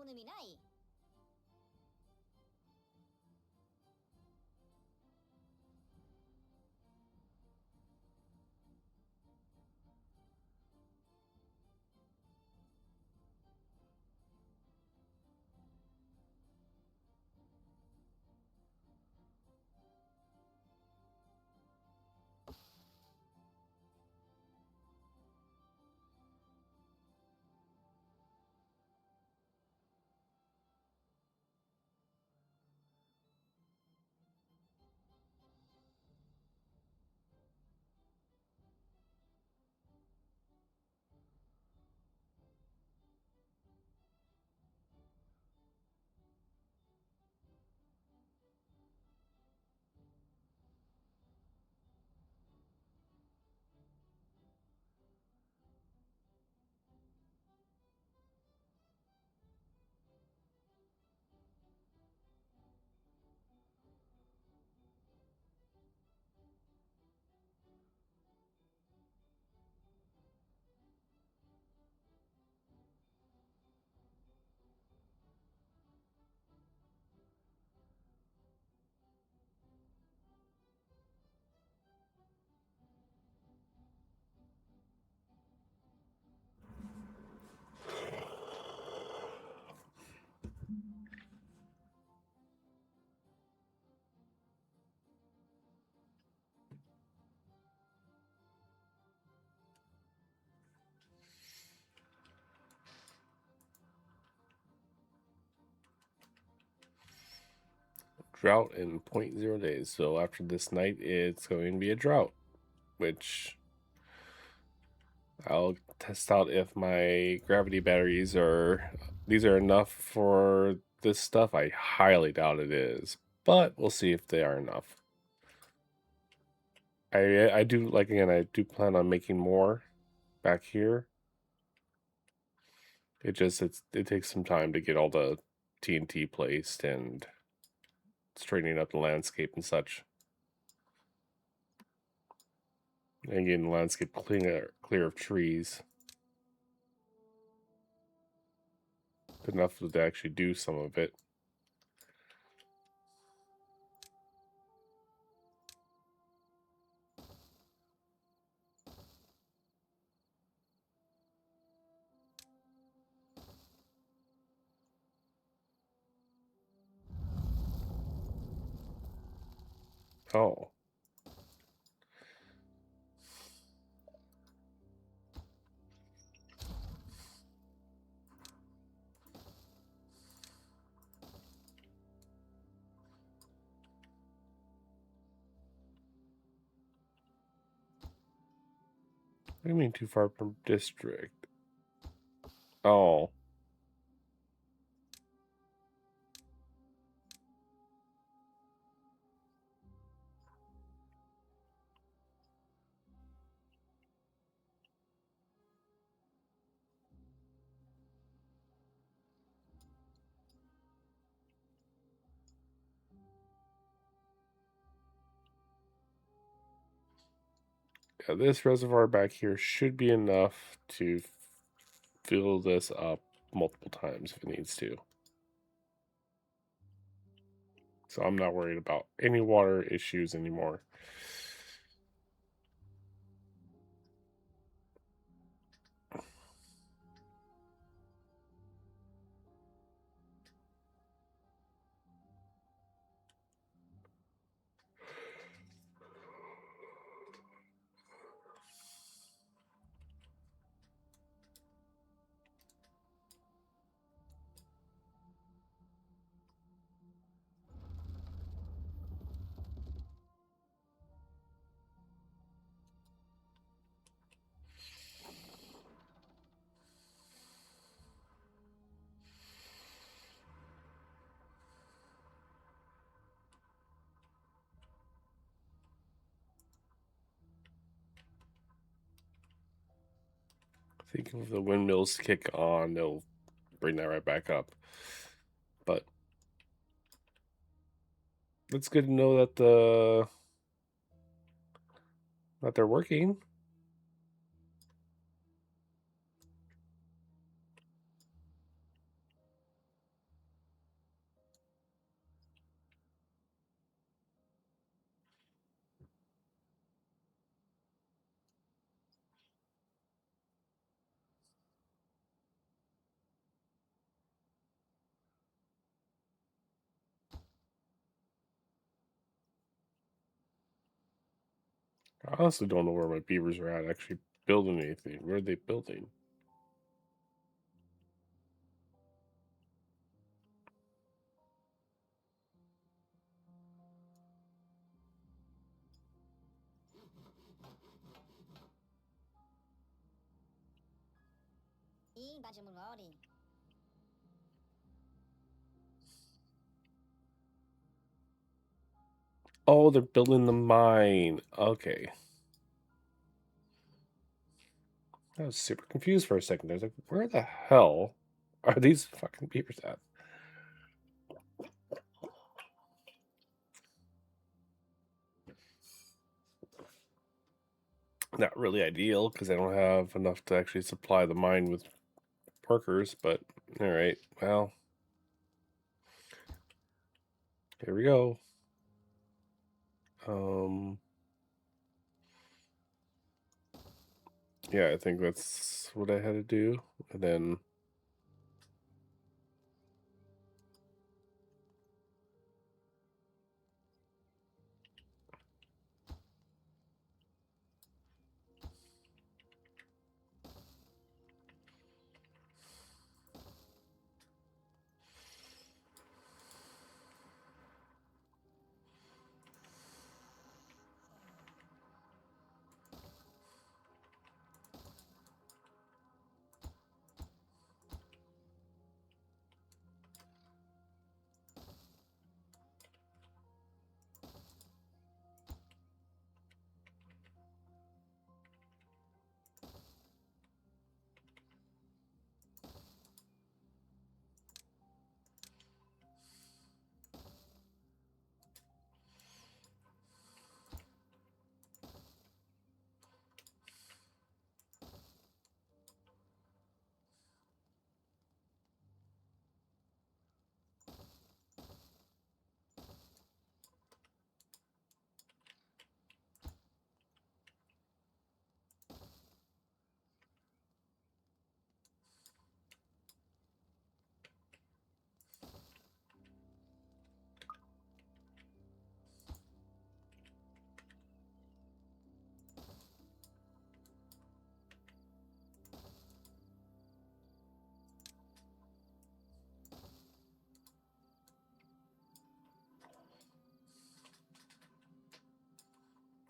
好みない？Drought in 0.0 days. So after this night, it's going to be a drought, which I'll test out if my gravity batteries are enough for this stuff. I highly doubt it is, but we'll see if they are enough. I do, like, again, I do plan on making more back here. It takes some time to get all the TNT placed and straightening up the landscape and such. And getting the landscape clear of trees. Enough to actually do some of it. Oh. What do you mean too far from district? Oh. Yeah, this reservoir back here should be enough to fill this up multiple times if it needs to. So I'm not worried about any water issues anymore. I think if the windmills kick on, they'll bring that right back up. But it's good to know that they're working. I honestly don't know where my beavers are at actually building anything. Where are they building? Oh, they're building the mine. Okay. I was super confused for a second. I was like, where the hell are these fucking beavers at? Not really ideal because I don't have enough to actually supply the mine with workers, but all right. Well, here we go. Um, yeah, I think that's what I had to do. And then,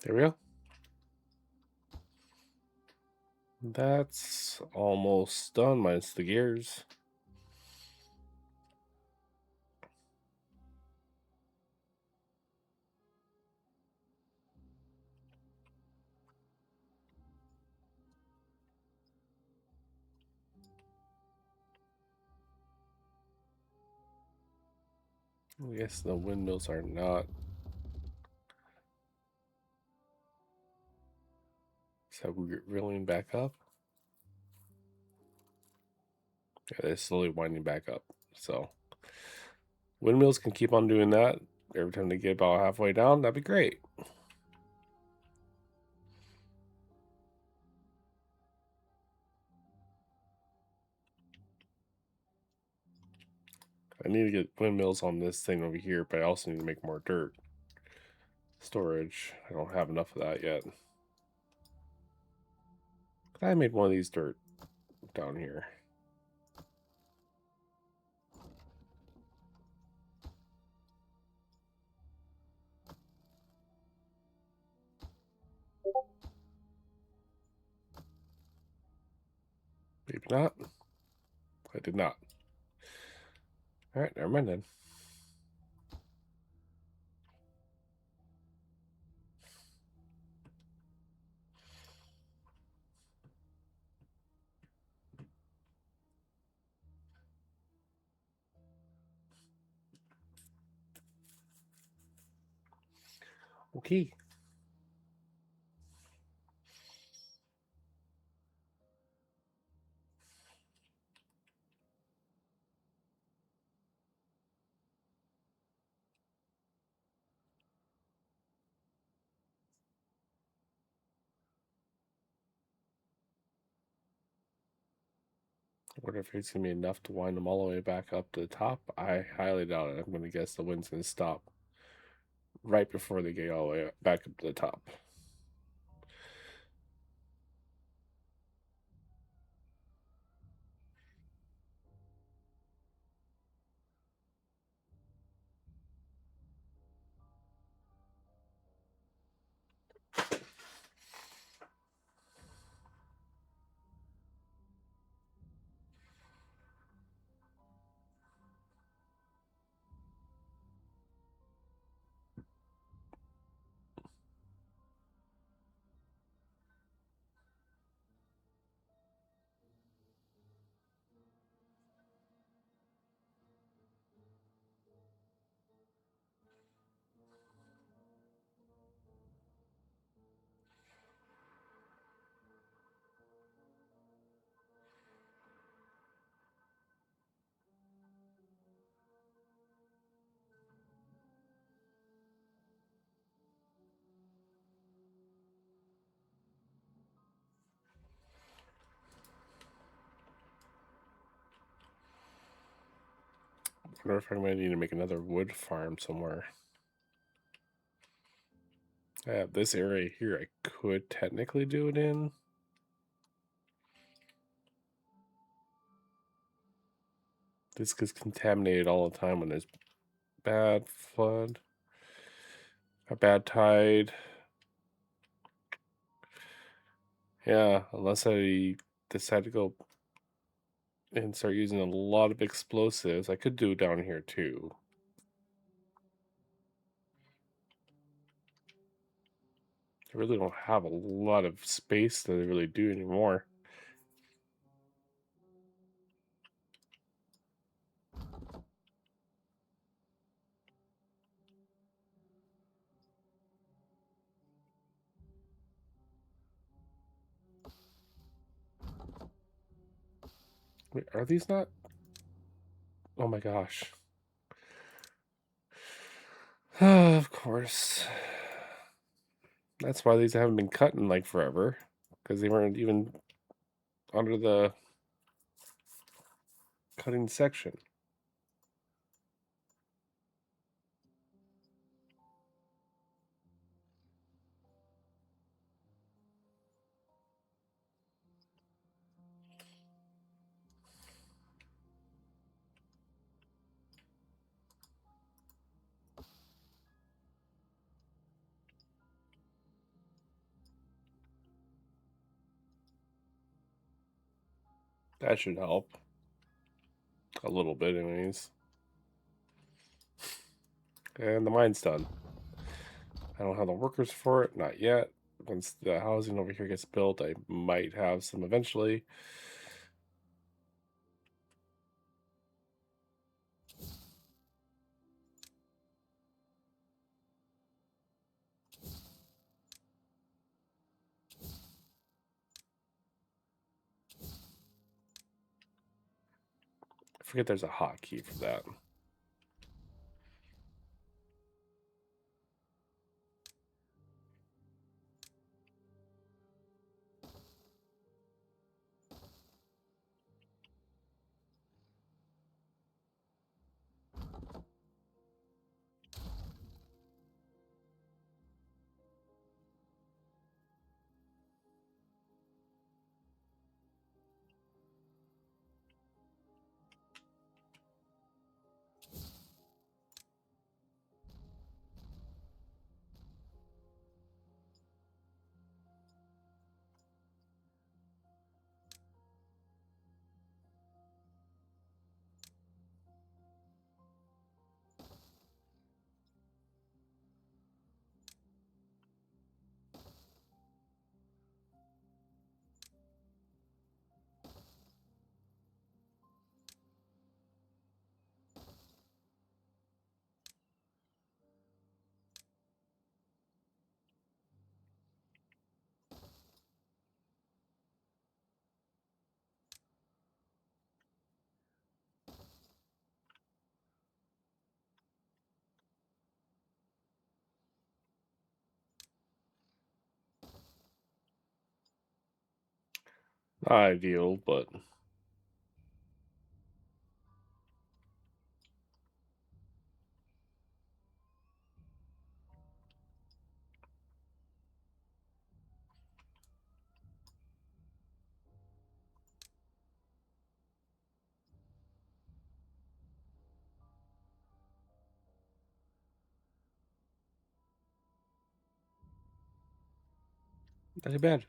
there we go. That's almost done, minus the gears. I guess the windmills are not. So we're reeling back up. Yeah, they're slowly winding back up. So windmills can keep on doing that. Every time they get about halfway down, that'd be great. I need to get windmills on this thing over here, but I also need to make more dirt storage. I don't have enough of that yet. I made one of these dirt down here. Maybe not. I did not. All right, never mind then. Okay. I wonder if it's gonna be enough to wind them all the way back up to the top. I highly doubt it. I'm gonna guess the wind's gonna stop right before they get all the way back up to the top. wonder if I'm going to need to make another wood farm somewhere. I have this area here I could technically do it in. This gets contaminated all the time when there's bad flood, a bad tide. Yeah, unless I decide to go and start using a lot of explosives. I could do down here too. I really don't have a lot of space to really do anymore. Wait, are these not? Oh my gosh. Of course. That's why these haven't been cut in like forever. Because they weren't even under the cutting section. That should help. A little bit, anyways. And the mine's done. I don't have the workers for it, not yet. Once the housing over here gets built, I might have some eventually. I forget there's a hotkey for that. Not ideal, but not too bad.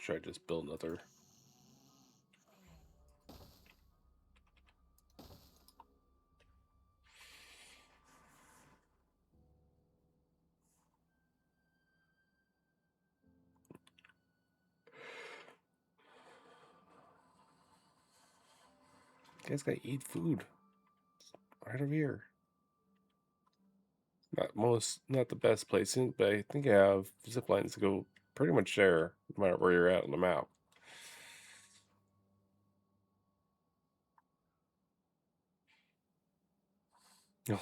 Should I just build another? Guys gotta eat food right over here. Not the best placing, but I think I have zip lines to go pretty much there, no matter where you're at on the map.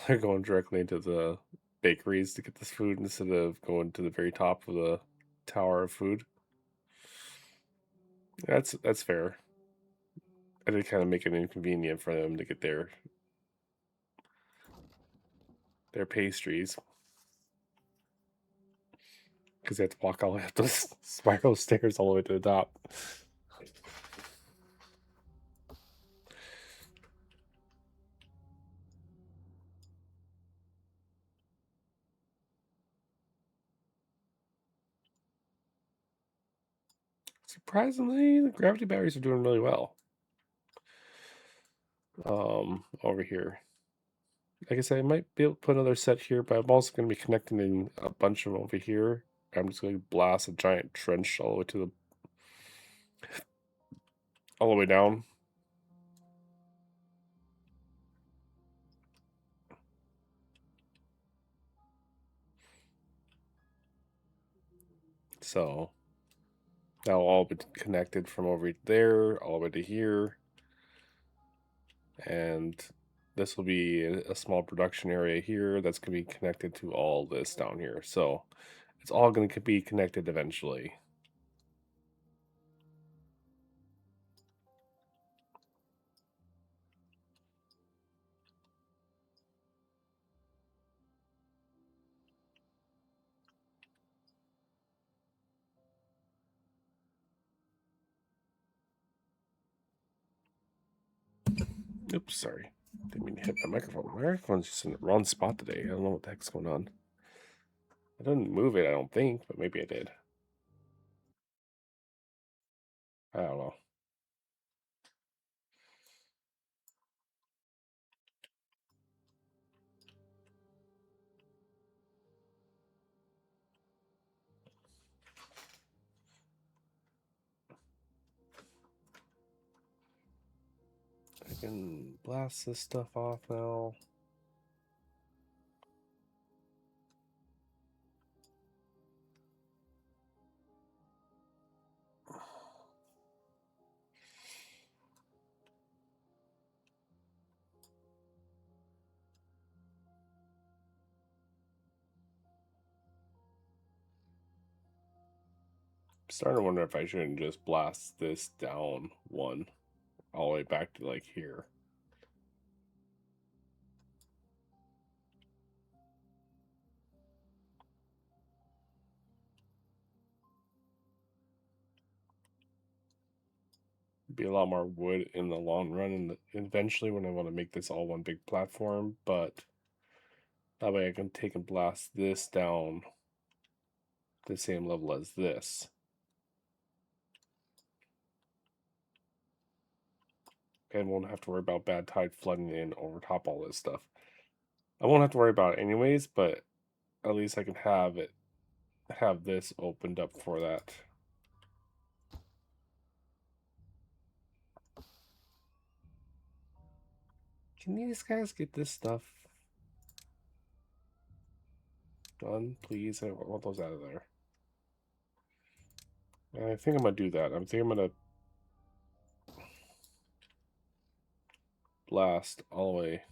They're going directly into the bakeries to get this food instead of going to the very top of the tower of food. That's fair. I did kind of make it inconvenient for them to get their pastries because they have to walk all the way up those spiral stairs all the way to the top. Surprisingly, the gravity batteries are doing really well. Over here. Like I said, I might be able to put another set here, but I'm also going to be connecting in a bunch of them over here. I'm just going to blast a giant trench all the way all the way down. So that'll all be connected from over there all the way to here, and this will be a small production area here that's going to be connected to all this down here. So it's all going to be connected eventually. Oops, sorry. Didn't mean to hit my microphone. My microphone's just in the wrong spot today. I don't know what the heck's going on. I didn't move it, I don't think, but maybe I did. I don't know. I can blast this stuff off now. I'm starting to wonder if I shouldn't just blast this down one all the way back to like here. Be a lot more wood in the long run, and eventually when I want to make this all one big platform, but that way I can take and blast this down the same level as this. And won't have to worry about bad tide flooding in over top all this stuff. I won't have to worry about it anyways, but at least I can have this opened up for that. Can these guys get this stuff done, please? I want those out of there. And I think I'm gonna do that. I think I'm gonna blast all the way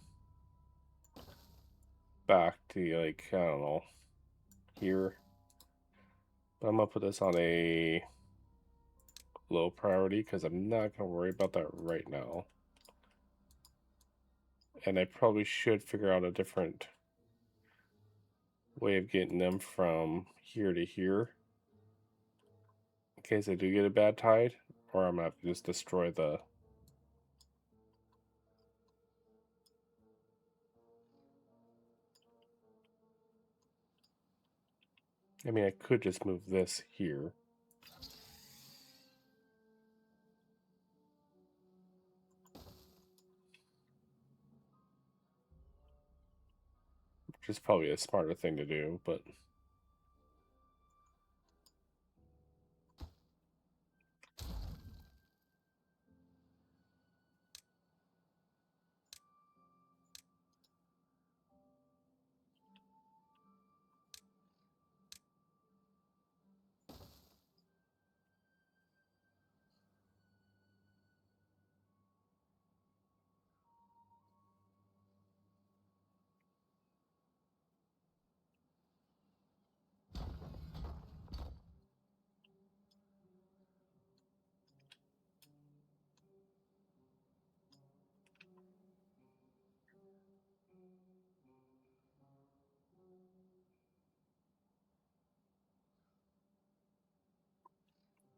back to like, I don't know, here. But I'm gonna put this on a low priority because I'm not gonna worry about that right now. And I probably should figure out a different way of getting them from here to here in case I do get a bad tide, or I'm gonna have to just destroy the. I mean, I could just move this here. Which is probably a smarter thing to do, but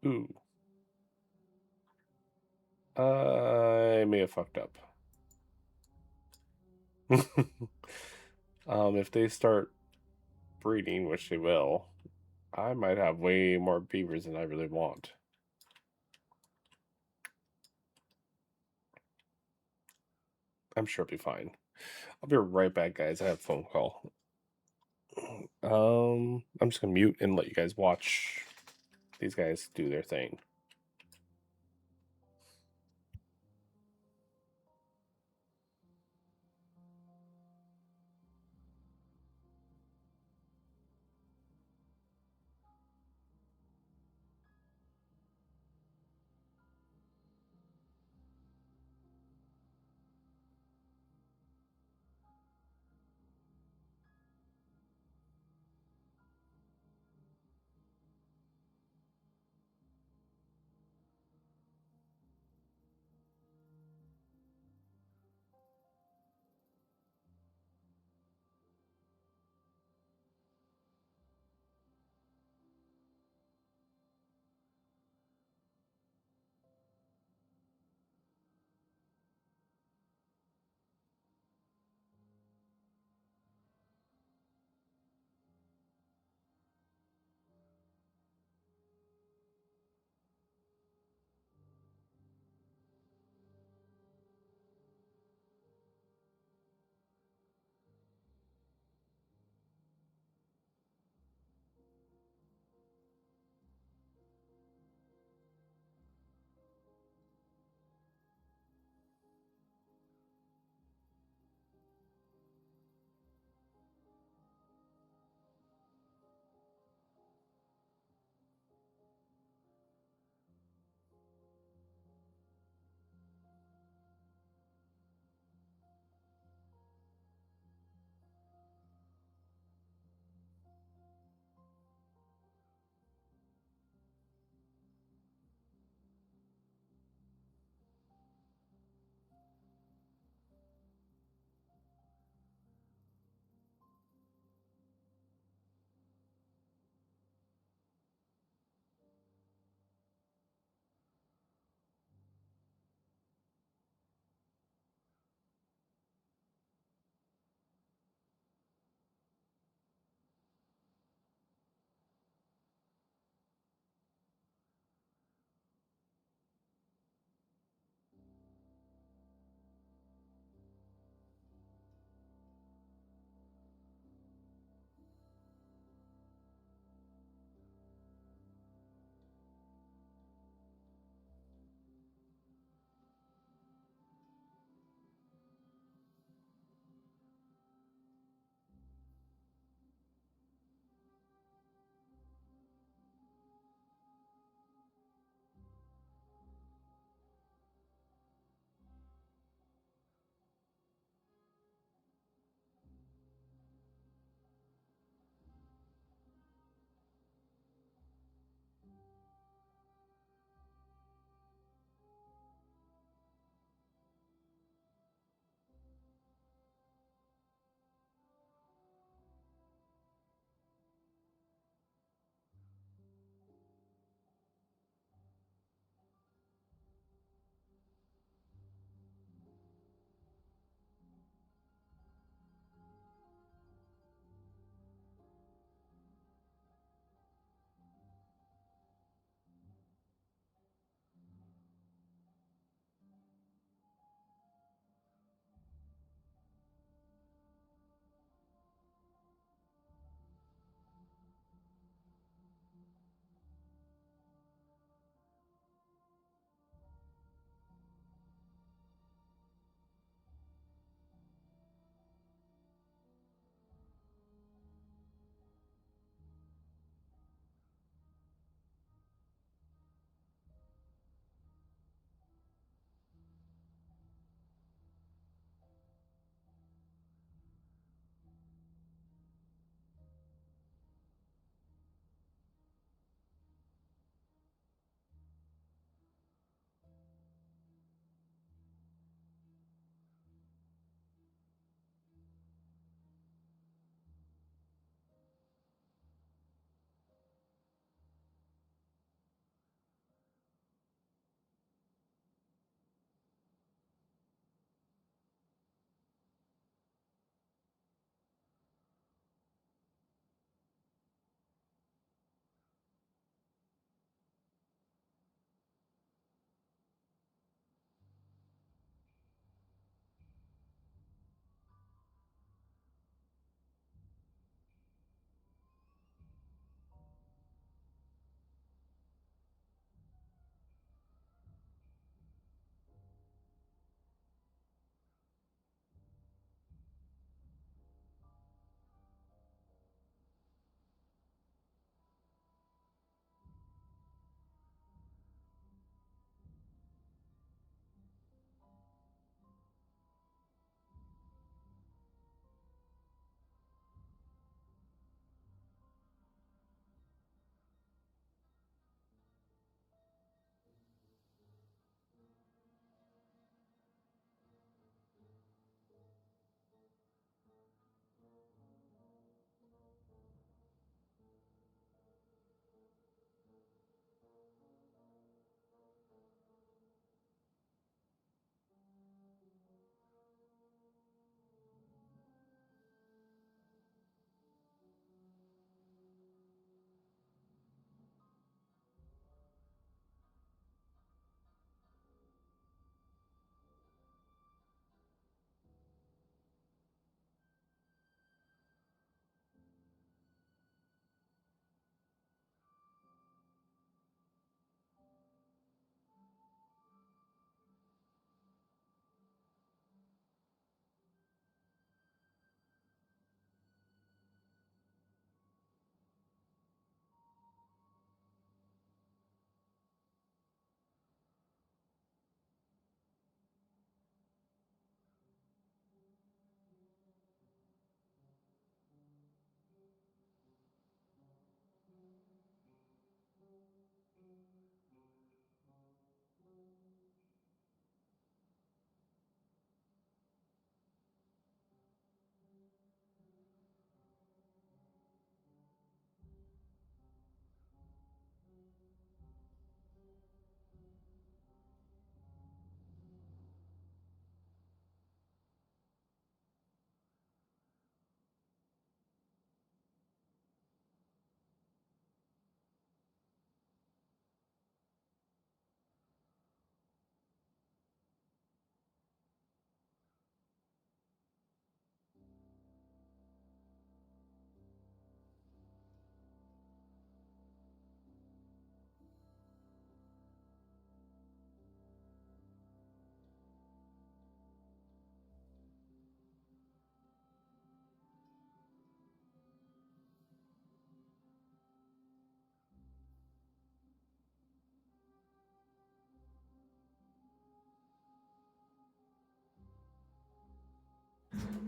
Ooh. I may have fucked up. If they start breeding, which they will, I might have way more beavers than I really want. I'm sure it'll be fine. I'll be right back, guys. I have a phone call. I'm just gonna mute and let you guys watch these guys do their thing.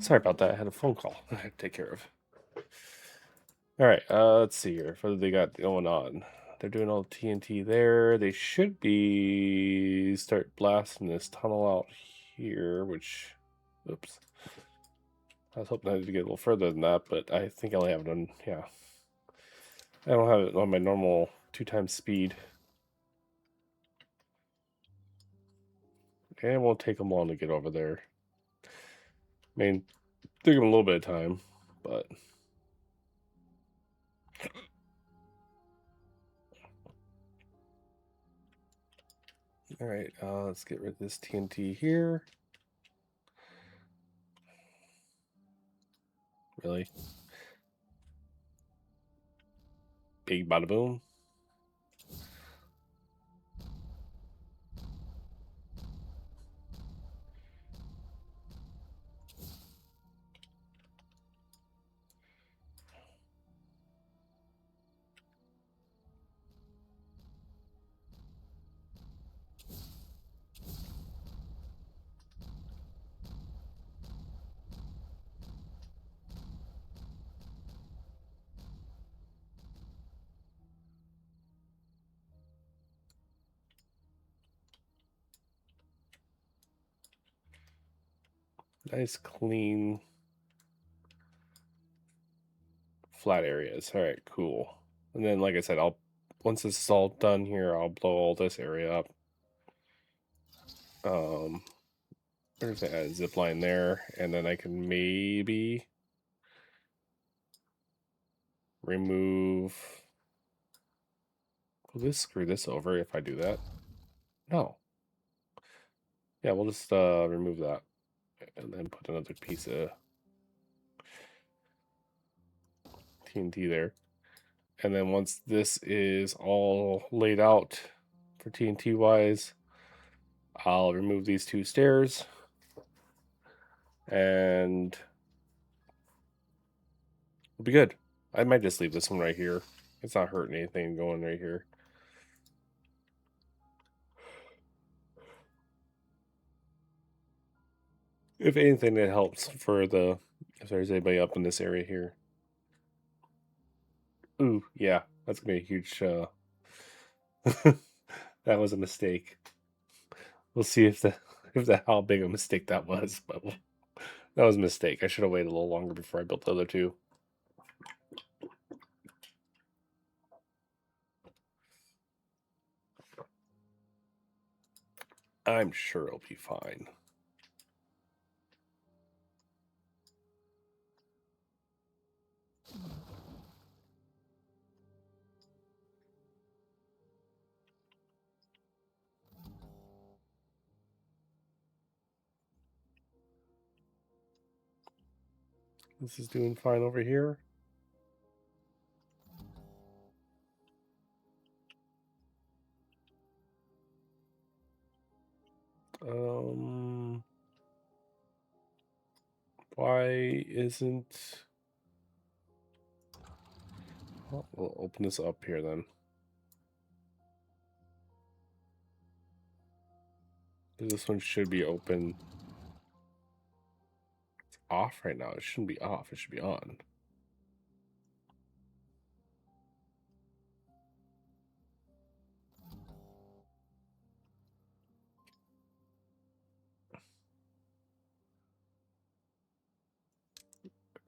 Sorry about that. I had a phone call I had to take care of. All right, let's see here. What they got going on? They're doing all the TNT there. They should be start blasting this tunnel out here, which, oops. I was hoping I had to get a little further than that, but I think I only have it on, yeah. I don't have it on my normal 2x speed. And it won't take them long to get over there. I mean, took them a little bit of time, but all right, let's get rid of this TNT here. Really? Big bada boom. Nice, clean, flat areas. All right, cool. And then, like I said, once this is all done here, I'll blow all this area up. There's a zip line there, and then I can maybe remove. Will this screw this over if I do that? No. Yeah, we'll just remove that and then put another piece of TNT there. And then once this is all laid out for TNT wise, I'll remove these two stairs and we'll be good. I might just leave this one right here. It's not hurting anything going right here. If anything, it helps for if there's anybody up in this area here. Ooh, yeah, that's gonna be a huge. That was a mistake. We'll see if how big a mistake that was, but that was a mistake. I should have waited a little longer before I built the other two. I'm sure it'll be fine. This is doing fine over here. Why isn't... Well, we'll open this up here then. This one should be open. It's off right now. It shouldn't be off. It should be on.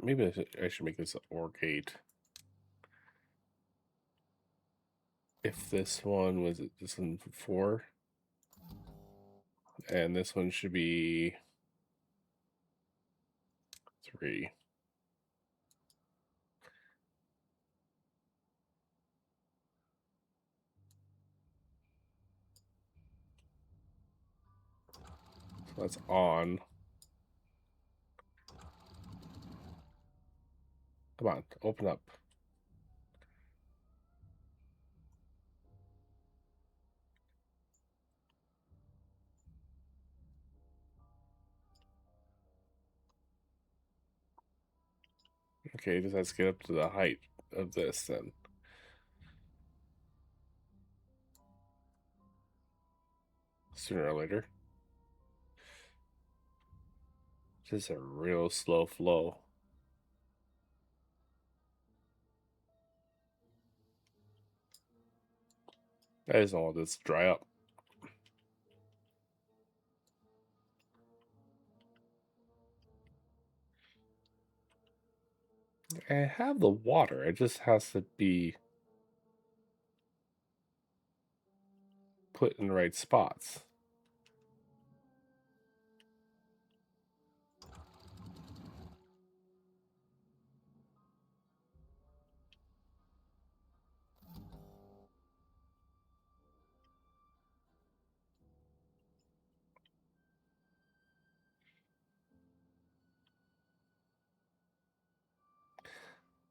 Maybe I should make this an OR gate. If this one was this one 4, and this one should be 3. So that's on. Come on, open up. Okay, just has to get up to the height of this then. Sooner or later. Just a real slow flow. I just don't want this to dry up. I have the water. It just has to be put in the right spots.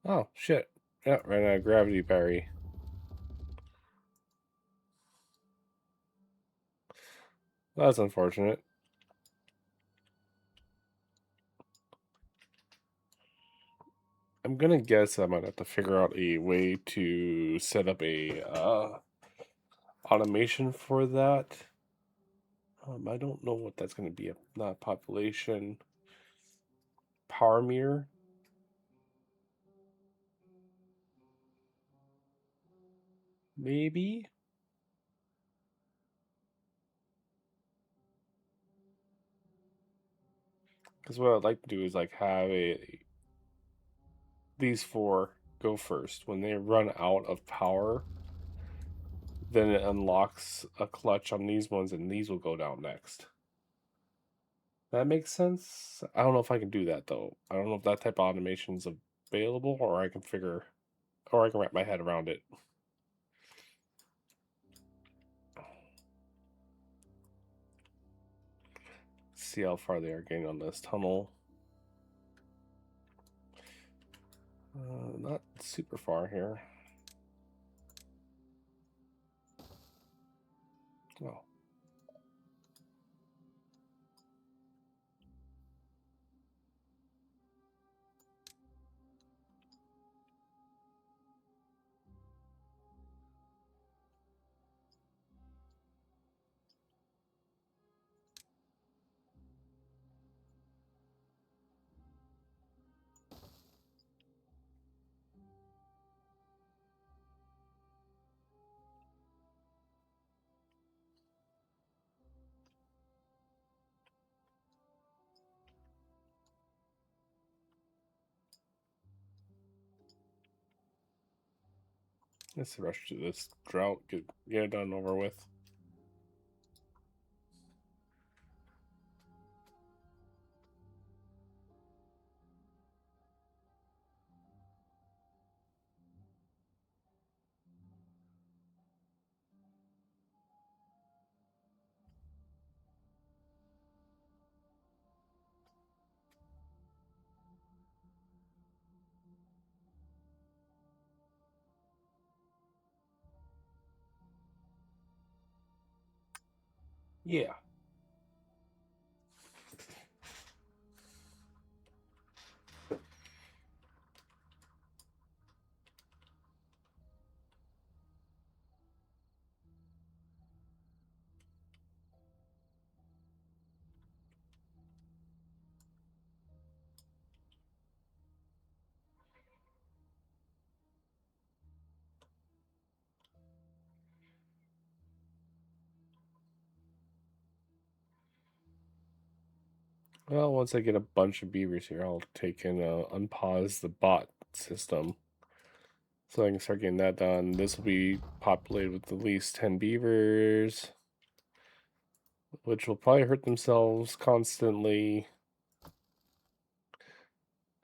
Oh, shit. Yeah, ran out of gravity berry. That's unfortunate. I'm gonna guess I might have to figure out a way to set up a automation for that. I don't know what that's gonna be. Not population. Power meter. Maybe. Because what I'd like to do is like have these four go first. When they run out of power, then it unlocks a clutch on these ones, and these will go down next. That makes sense. I don't know if I can do that though. I don't know if that type of automation is available, or I can wrap my head around it. See how far they are getting on this tunnel. Not super far here. Oh. Let's rush through this drought, get it done over with. Yeah. Well, once I get a bunch of beavers here, I'll take and unpause the bot system so I can start getting that done. This will be populated with at least 10 beavers, which will probably hurt themselves constantly.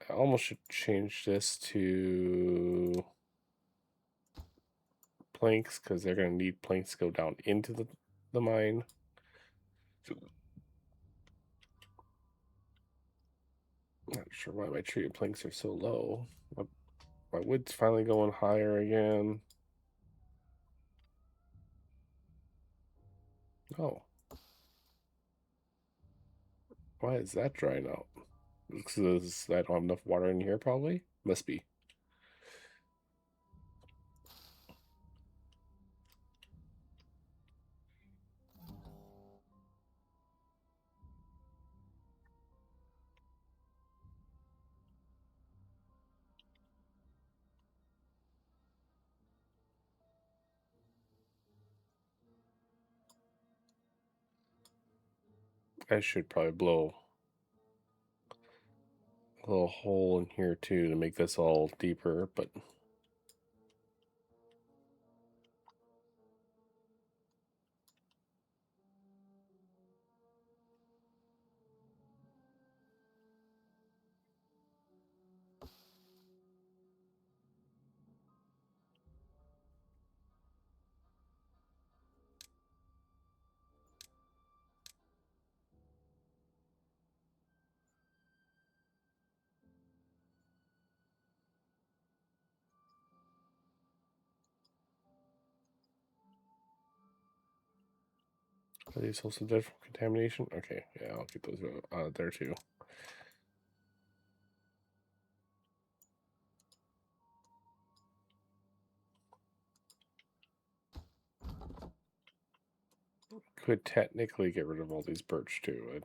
I almost should change this to planks because they're going to need planks to go down into the mine. Not sure why my treated planks are so low. My wood's finally going higher again. Oh, why is that drying out? Because I don't have enough water in here, probably? Must be. I should probably blow a little hole in here too to make this all deeper, but are these also dead from contamination? Okay, yeah, I'll get those out there too. Could technically get rid of all these birch too.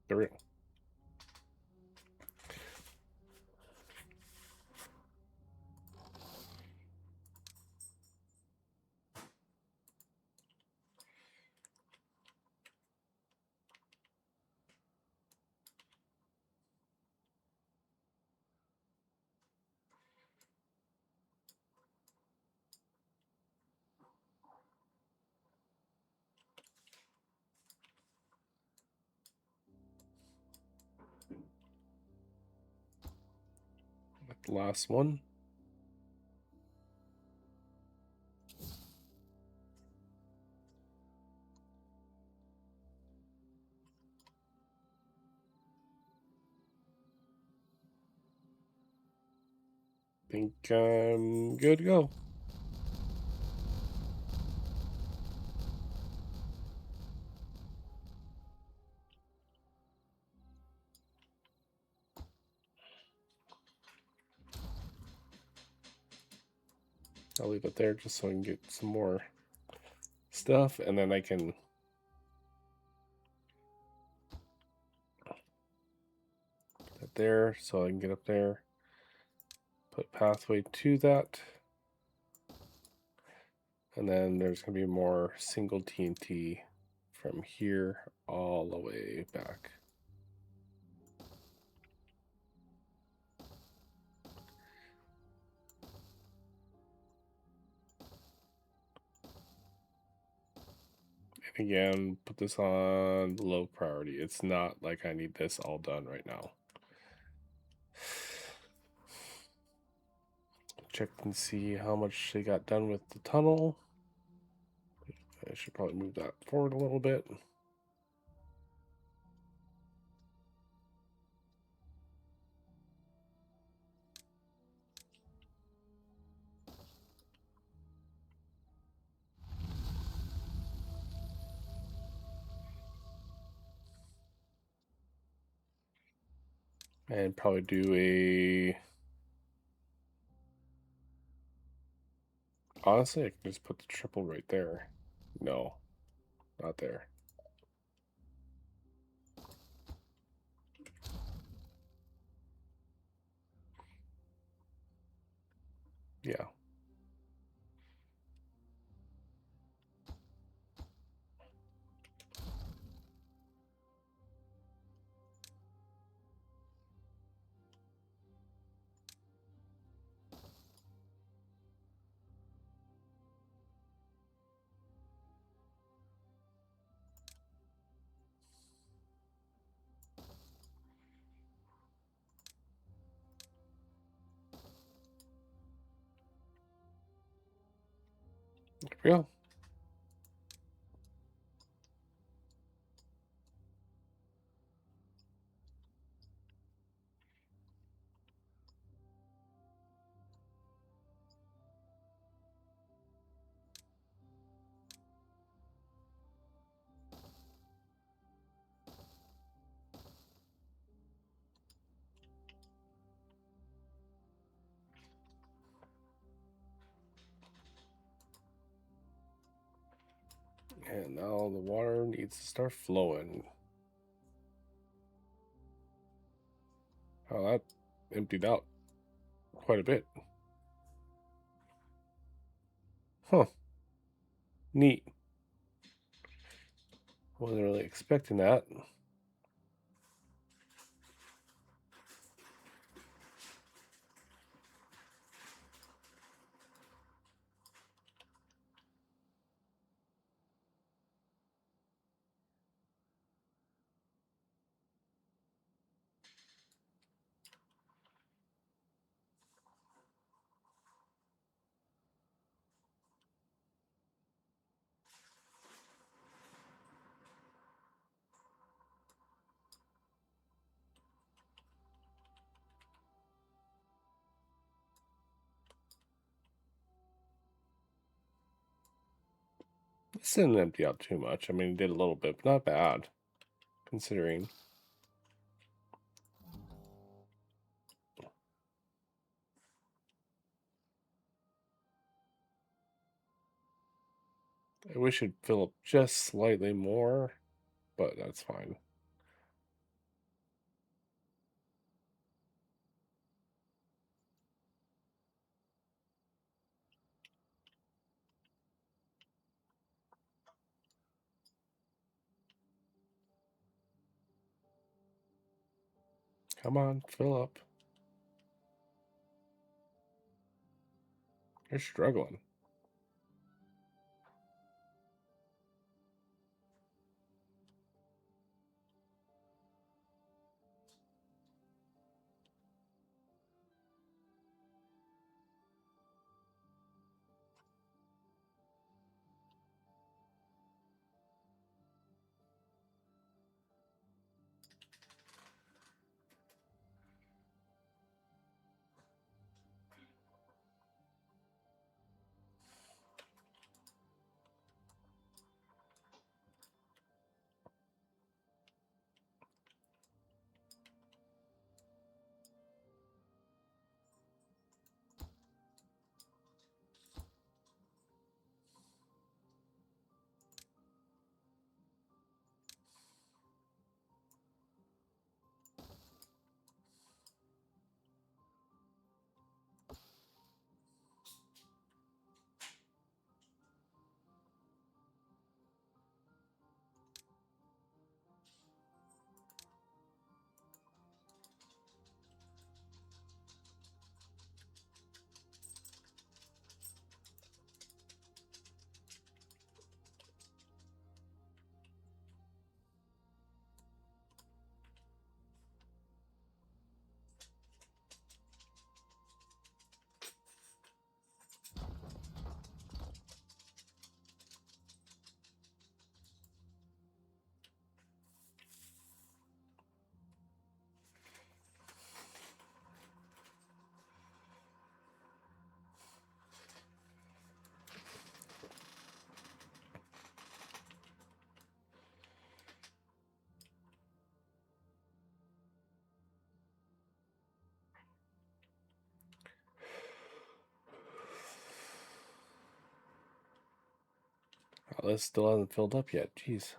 There we go. Last one. Think I'm good to go. I'll leave it there just so I can get some more stuff, and then I can put that there so I can get up there. Put pathway to that. And then there's going to be more single TNT from here all the way back. And again, put this on low priority. It's not like I need this all done right now. Check and see how much they got done with the tunnel. I should probably move that forward a little bit. And probably do a... Honestly, I can just put the triple right there. No, not there. Yeah. There we go. And now the water needs to start flowing. Oh, that emptied out quite a bit. Huh. Neat. Wasn't really expecting that. This didn't empty out too much. I mean, it did a little bit, but not bad, considering. I wish it'd fill up just slightly more, but that's fine. Come on, fill up. You're struggling. Oh, this still hasn't filled up yet. Jeez.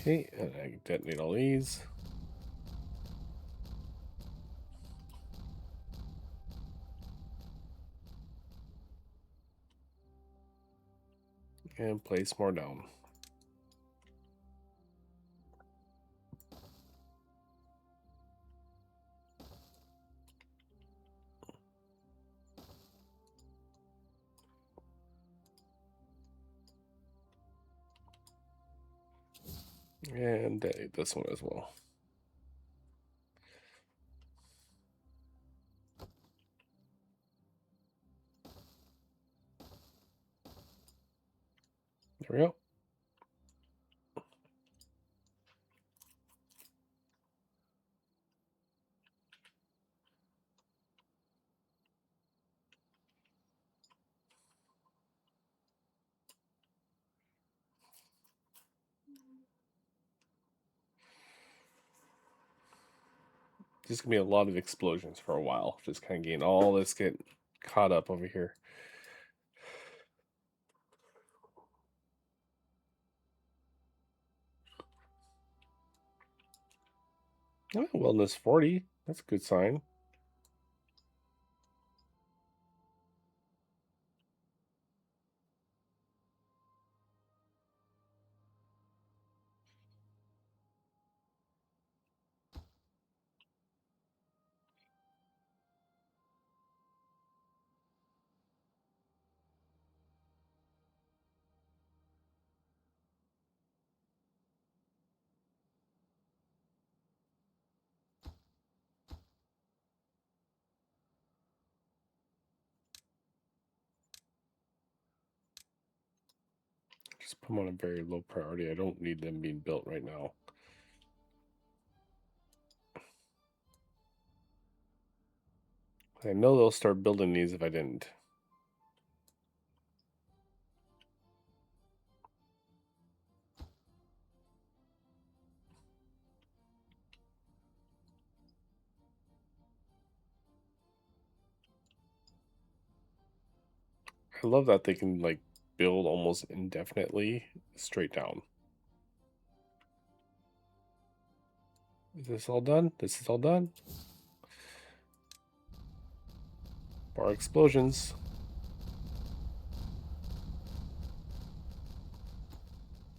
Okay, and I detonate all these. And place more down. And detonate this one as well. There we go. There's gonna be a lot of explosions for a while. Just kind of getting all this get caught up over here. Oh, wellness 40. That's a good sign. Just put them on a very low priority. I don't need them being built right now. I know they'll start building these if I didn't. I love that they can like build almost indefinitely straight down. Is this all done? This is all done. Bar explosions.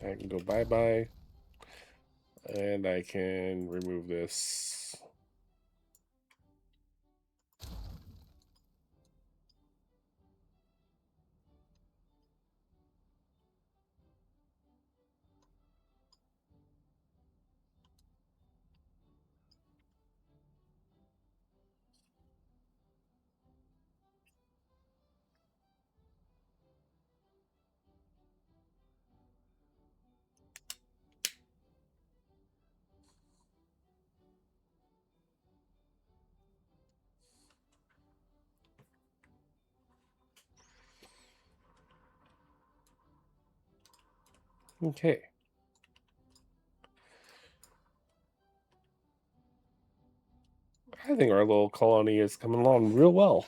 I can go bye-bye. And I can remove this. Okay. I think our little colony is coming along real well.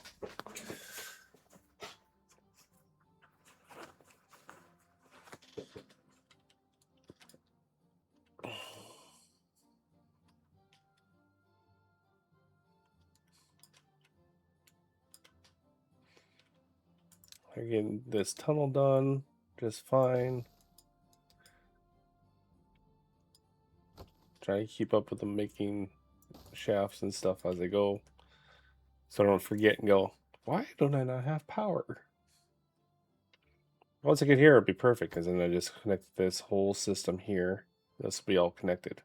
I'm getting this tunnel done just fine. Try to keep up with them making shafts and stuff as they go. So I don't forget and go, why don't I not have power? Once I get here, it'll be perfect because then I just connect this whole system here. This will be all connected.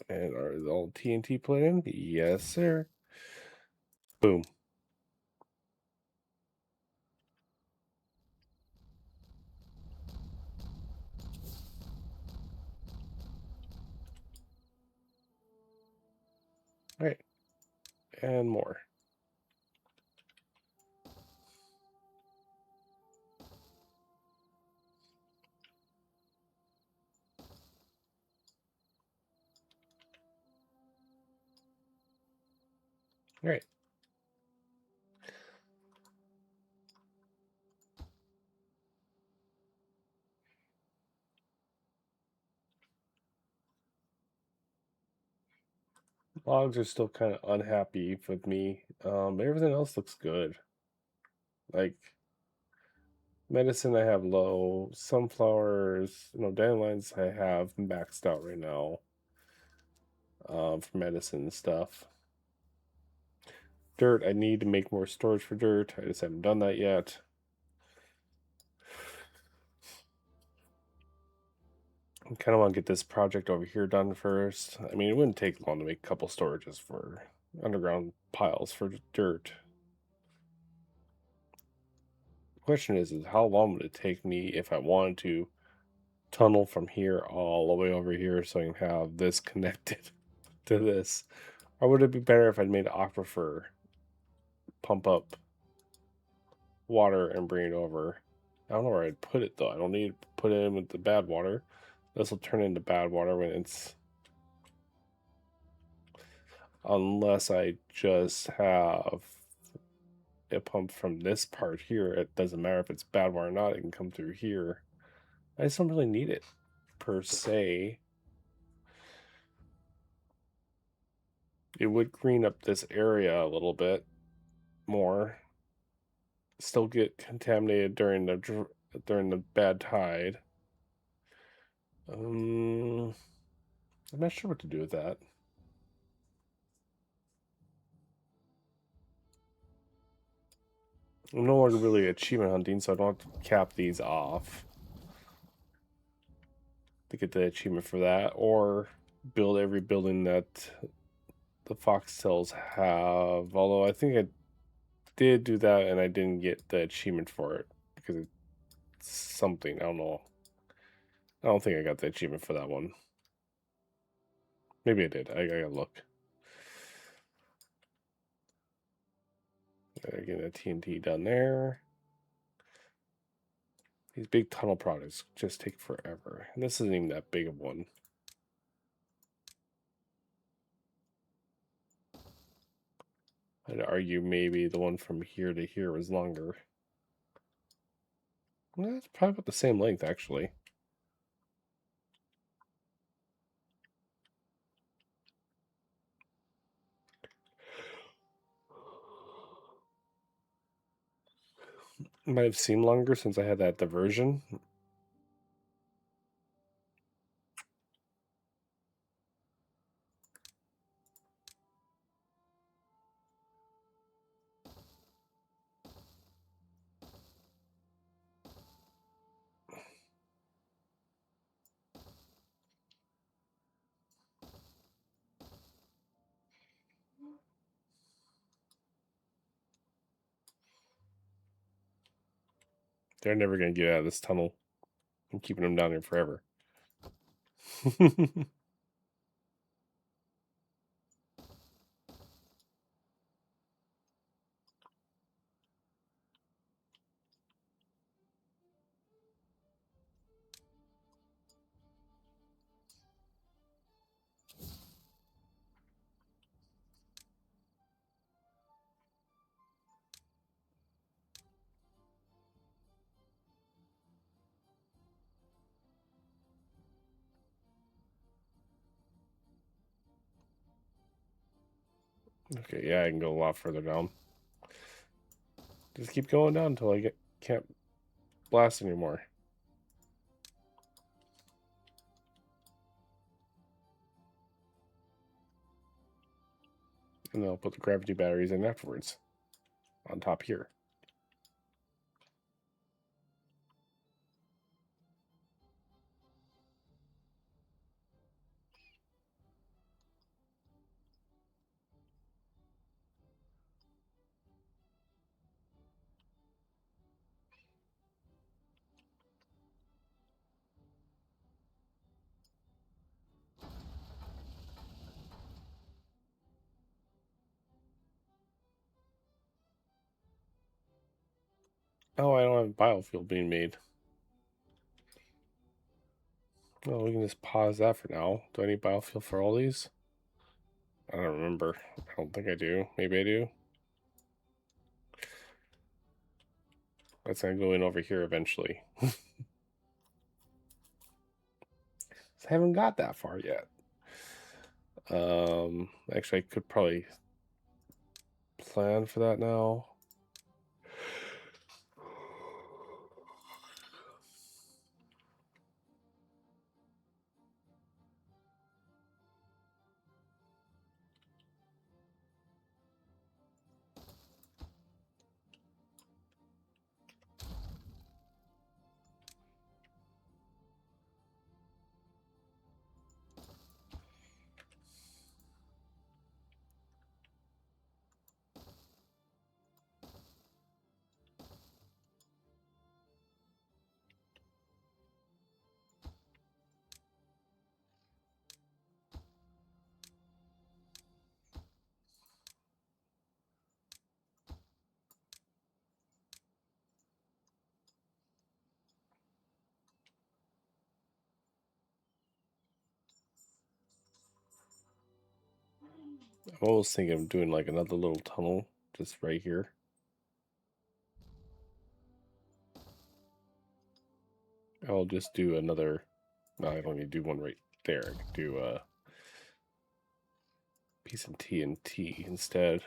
And are all TNT put in? Yes, sir. Boom. All right. And more. All right. Logs are still kind of unhappy with me. Everything else looks good. Like medicine, I have low. Sunflowers, dandelions, I have maxed out right now. For medicine and stuff. Dirt, I need to make more storage for dirt. I just haven't done that yet. I kind of want to get this project over here done first. I mean, it wouldn't take long to make a couple storages for underground piles for dirt. The question is how long would it take me if I wanted to tunnel from here all the way over here so I can have this connected to this? Or would it be better if I'd made an aquifer pump up water and bring it over? I don't know where I'd put it though. I don't need to put it in with the bad water. This will turn into bad water when it's... Unless I just have it pumped from this part here. It doesn't matter if it's bad water or not. It can come through here. I just don't really need it, per se. It would green up this area a little bit more. Still get contaminated during the bad tide. I'm not sure what to do with that. I'm no longer really achievement hunting, so I don't have to cap these off to get the achievement for that, or build every building that the foxtails have. Although I think I did do that and I didn't get the achievement for it because it's something. I don't know. I don't think I got the achievement for that one. Maybe I did. I gotta look. Gotta get a TNT done there. These big tunnel projects just take forever. And this isn't even that big of one. I'd argue maybe the one from here to here was longer. Well, it's probably about the same length, actually. It might have seemed longer since I had that diversion. They're never going to get out of this tunnel. I'm keeping them down here forever. Okay, yeah, I can go a lot further down. Just keep going down until I can't blast anymore. And then I'll put the gravity batteries in afterwards. On top here. Oh, I don't have biofuel being made. Well, we can just pause that for now. Do I need biofuel for all these? I don't remember. I don't think I do. Maybe I do. That's gonna go in over here eventually. I haven't got that far yet. Actually, I could probably plan for that now. I'm almost thinking of doing like another little tunnel just right here. I'll just do another. No, I don't need to do one right there. I could do a piece of TNT instead.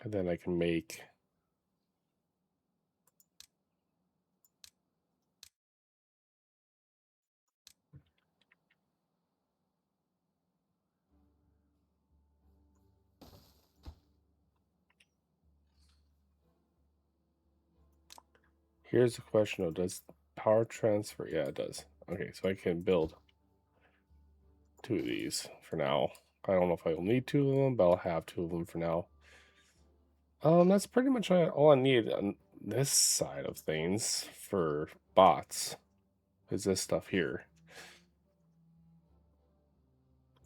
And then I can make here's the question though, does power transfer? Yeah, it does. Okay, so I can build 2 of these for now. I don't know if I will need 2 of them, but I'll have 2 of them for now. That's pretty much all I need on this side of things for bots. Is this stuff here?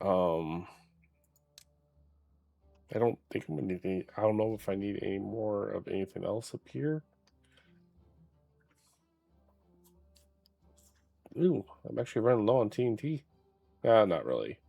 Um, I don't think I'm gonna need any. I don't know if I need any more of anything else up here. Ooh, I'm actually running low on TNT. Not really.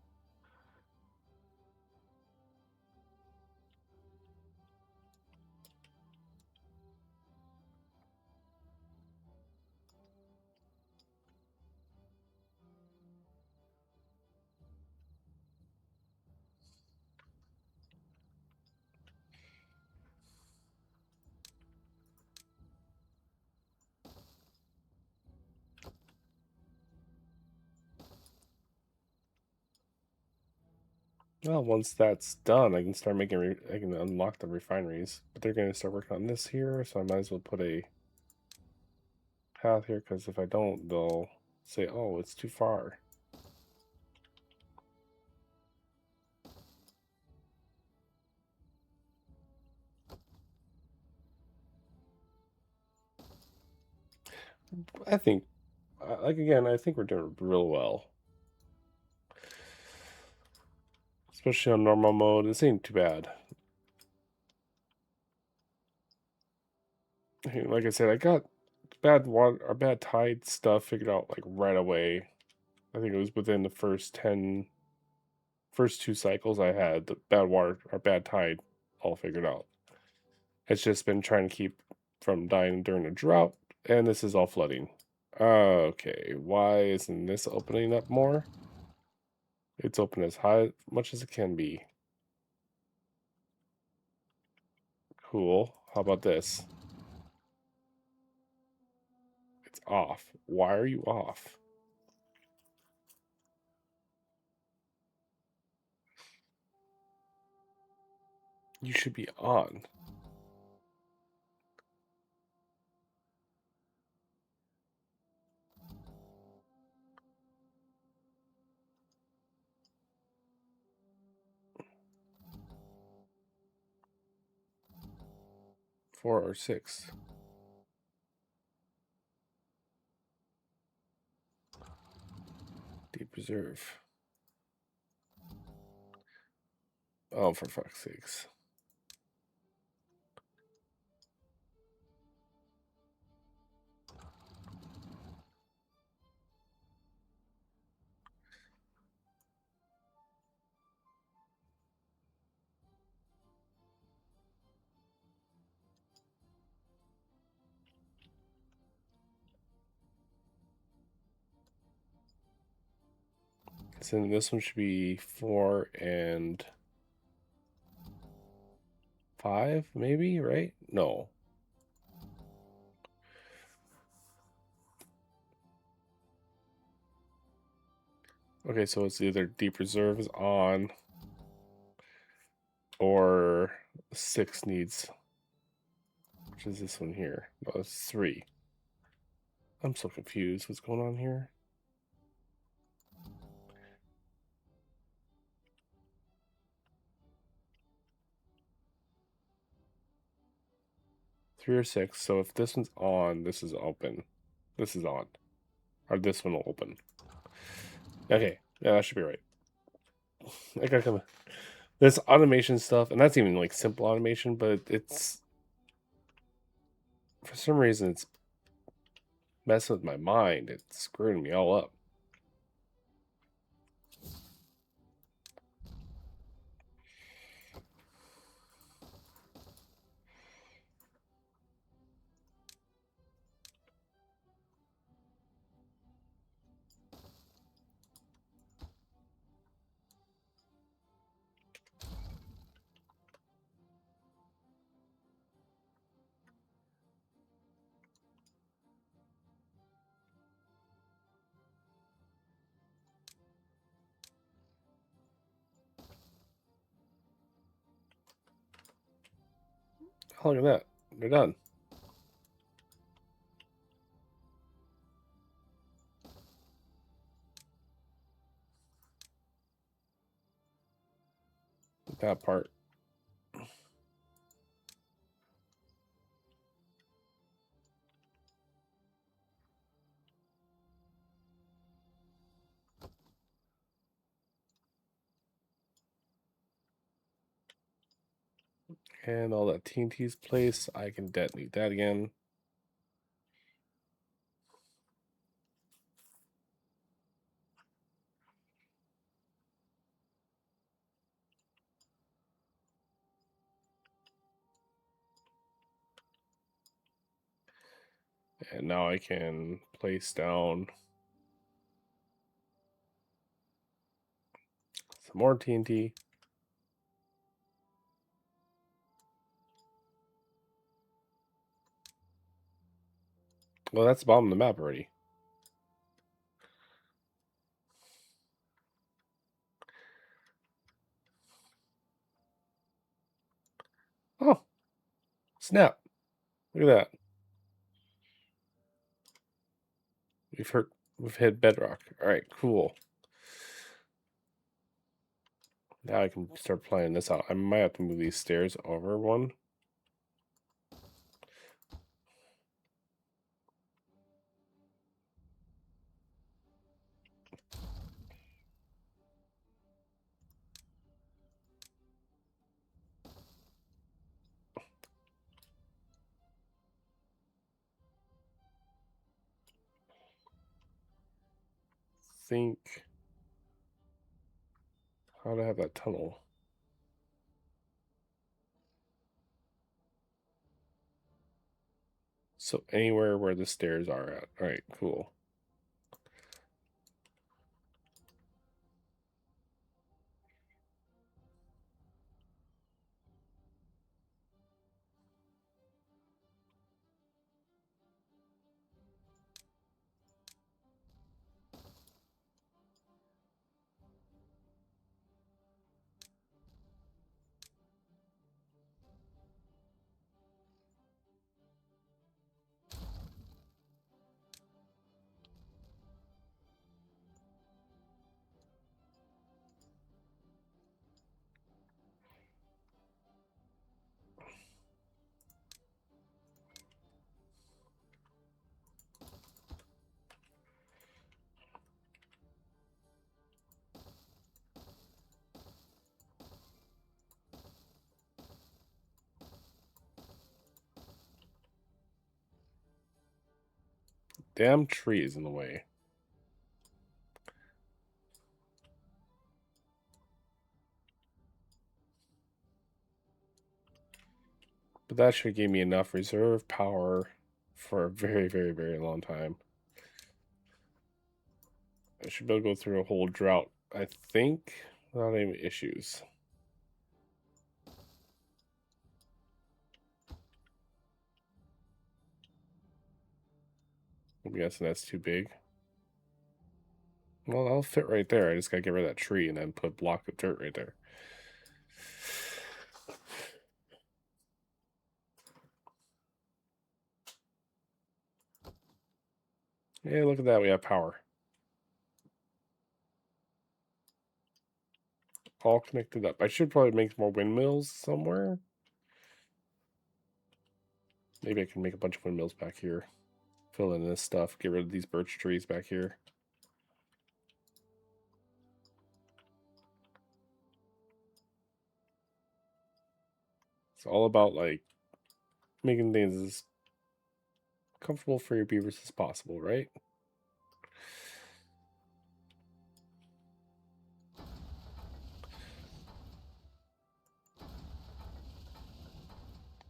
Well, once that's done, I can start making. I can unlock the refineries, but they're gonna start working on this here, so I might as well put a path here because if I don't, they'll say, "Oh, it's too far." I think, like again, I think we're doing real well, especially on normal mode. This ain't too bad. Like I said, I got bad water or bad tide stuff figured out like right away. I think it was within the first 2 cycles I had the bad water or bad tide all figured out. It's just been trying to keep from dying during a drought, and this is all flooding. Okay, why isn't this opening up more? It's open as high much as it can be. Cool. How about this? It's off. Why are you off? You should be on. Four or six. Deep reserve. Oh, for fuck's sakes. So then this one should be 4 and 5, maybe, right? No. Okay, so it's either Deep Reserve is on or 6 needs, which is this one here. No, it's 3. I'm so confused. What's going on here? Three or 6. So if this one's on, this is open. This is on. Or this one will open. Okay. Yeah, that should be right. I gotta come. This automation stuff, and that's even like simple automation, but it's for some reason it's messing with my mind. It's screwing me all up. Oh, look at that. They're done. That part. And all that TNT's placed. I can detonate that again. And now I can place down some more TNT. Well, that's the bottom of the map already. Oh, snap. Look at that. We've hit bedrock. Alright, cool. Now I can start planning this out. I might have to move these stairs over one. Think how to have that tunnel. So anywhere where the stairs are at. Alright, cool. Damn tree is in the way. But that should give me enough reserve power for a very, very, very long time. I should be able to go through a whole drought I think without any issues. I'm guessing that's too big. Well, that'll fit right there. I just gotta get rid of that tree and then put a block of dirt right there. Hey, look at that. We have power. All connected up. I should probably make more windmills somewhere. Maybe I can make a bunch of windmills back here. Fill in this stuff. Get rid of these birch trees back here. It's all about like making things as comfortable for your beavers as possible, right?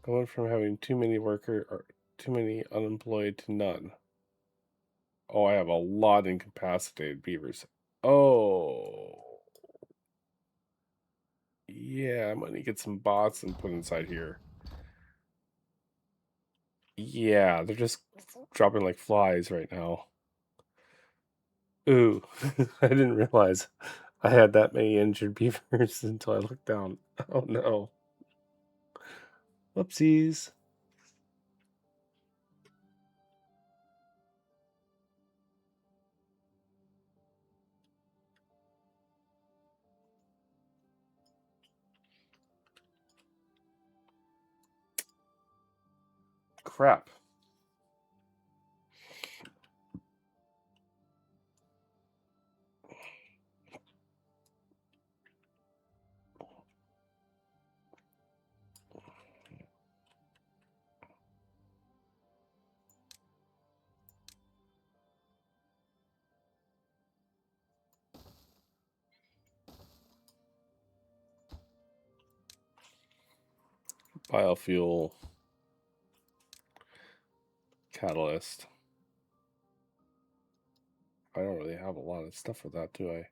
Going from having too many worker or too many unemployed to none. Oh, I have a lot incapacitated beavers. Oh, yeah, I'm gonna get some bots and put inside here. Yeah, they're just dropping like flies right now. Ooh, I didn't realize I had that many injured beavers until I looked down. Oh no. Whoopsies. Crap. Biofuel catalyst. I don't really have a lot of stuff for that, do I?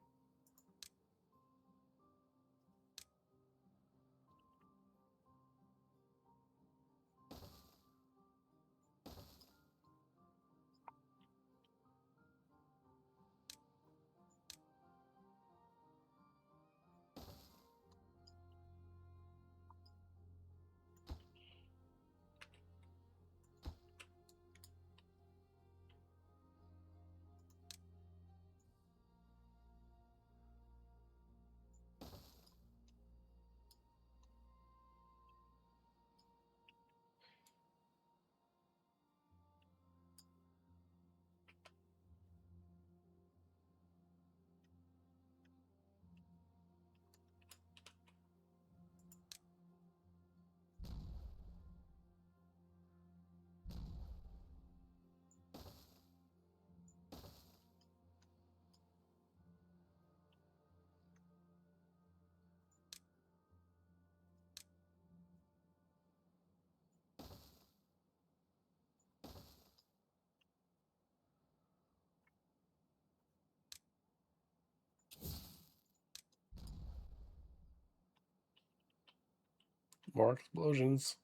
More explosions.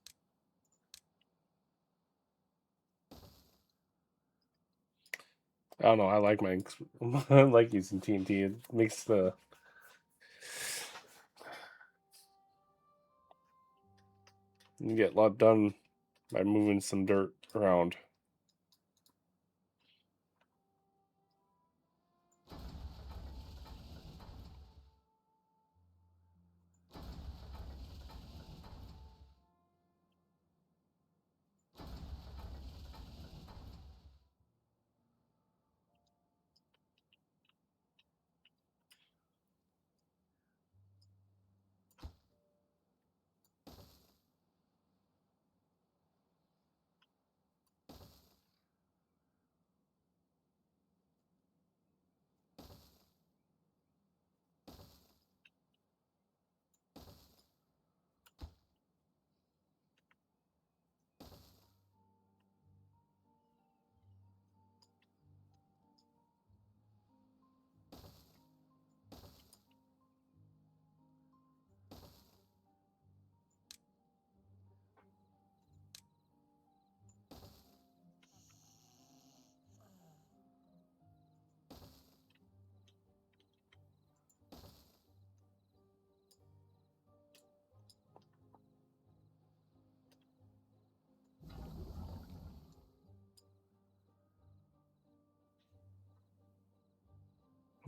I don't know. I like my. I like using TNT. It makes the. You get a lot done by moving some dirt around.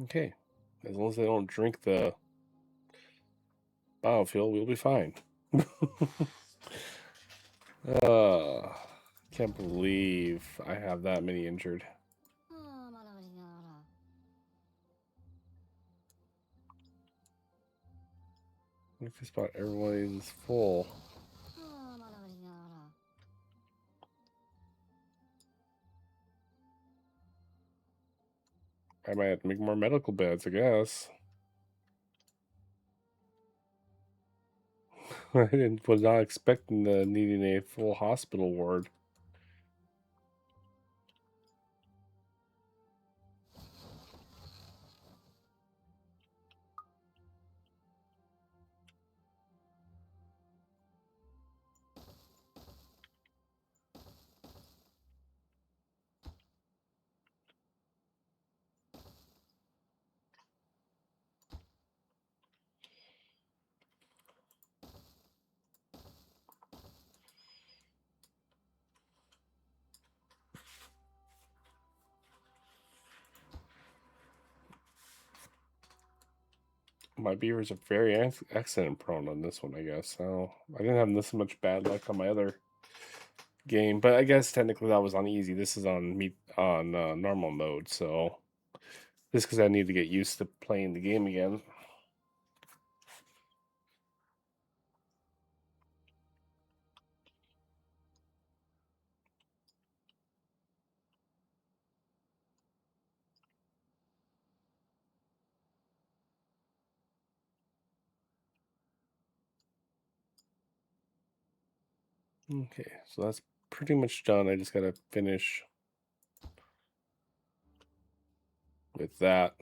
Okay. As long as they don't drink the biofuel, we'll be fine. uh, can't believe I have that many injured. Look, just about everyone's full. I might have to make more medical beds, I guess. I was not expecting the needing a full hospital ward. My beavers are very accident prone on this one, I guess. So I didn't have this much bad luck on my other game, but I guess technically that was on easy. This is on normal mode, so just because I need to get used to playing the game again. Okay, so that's pretty much done. I just gotta finish with that.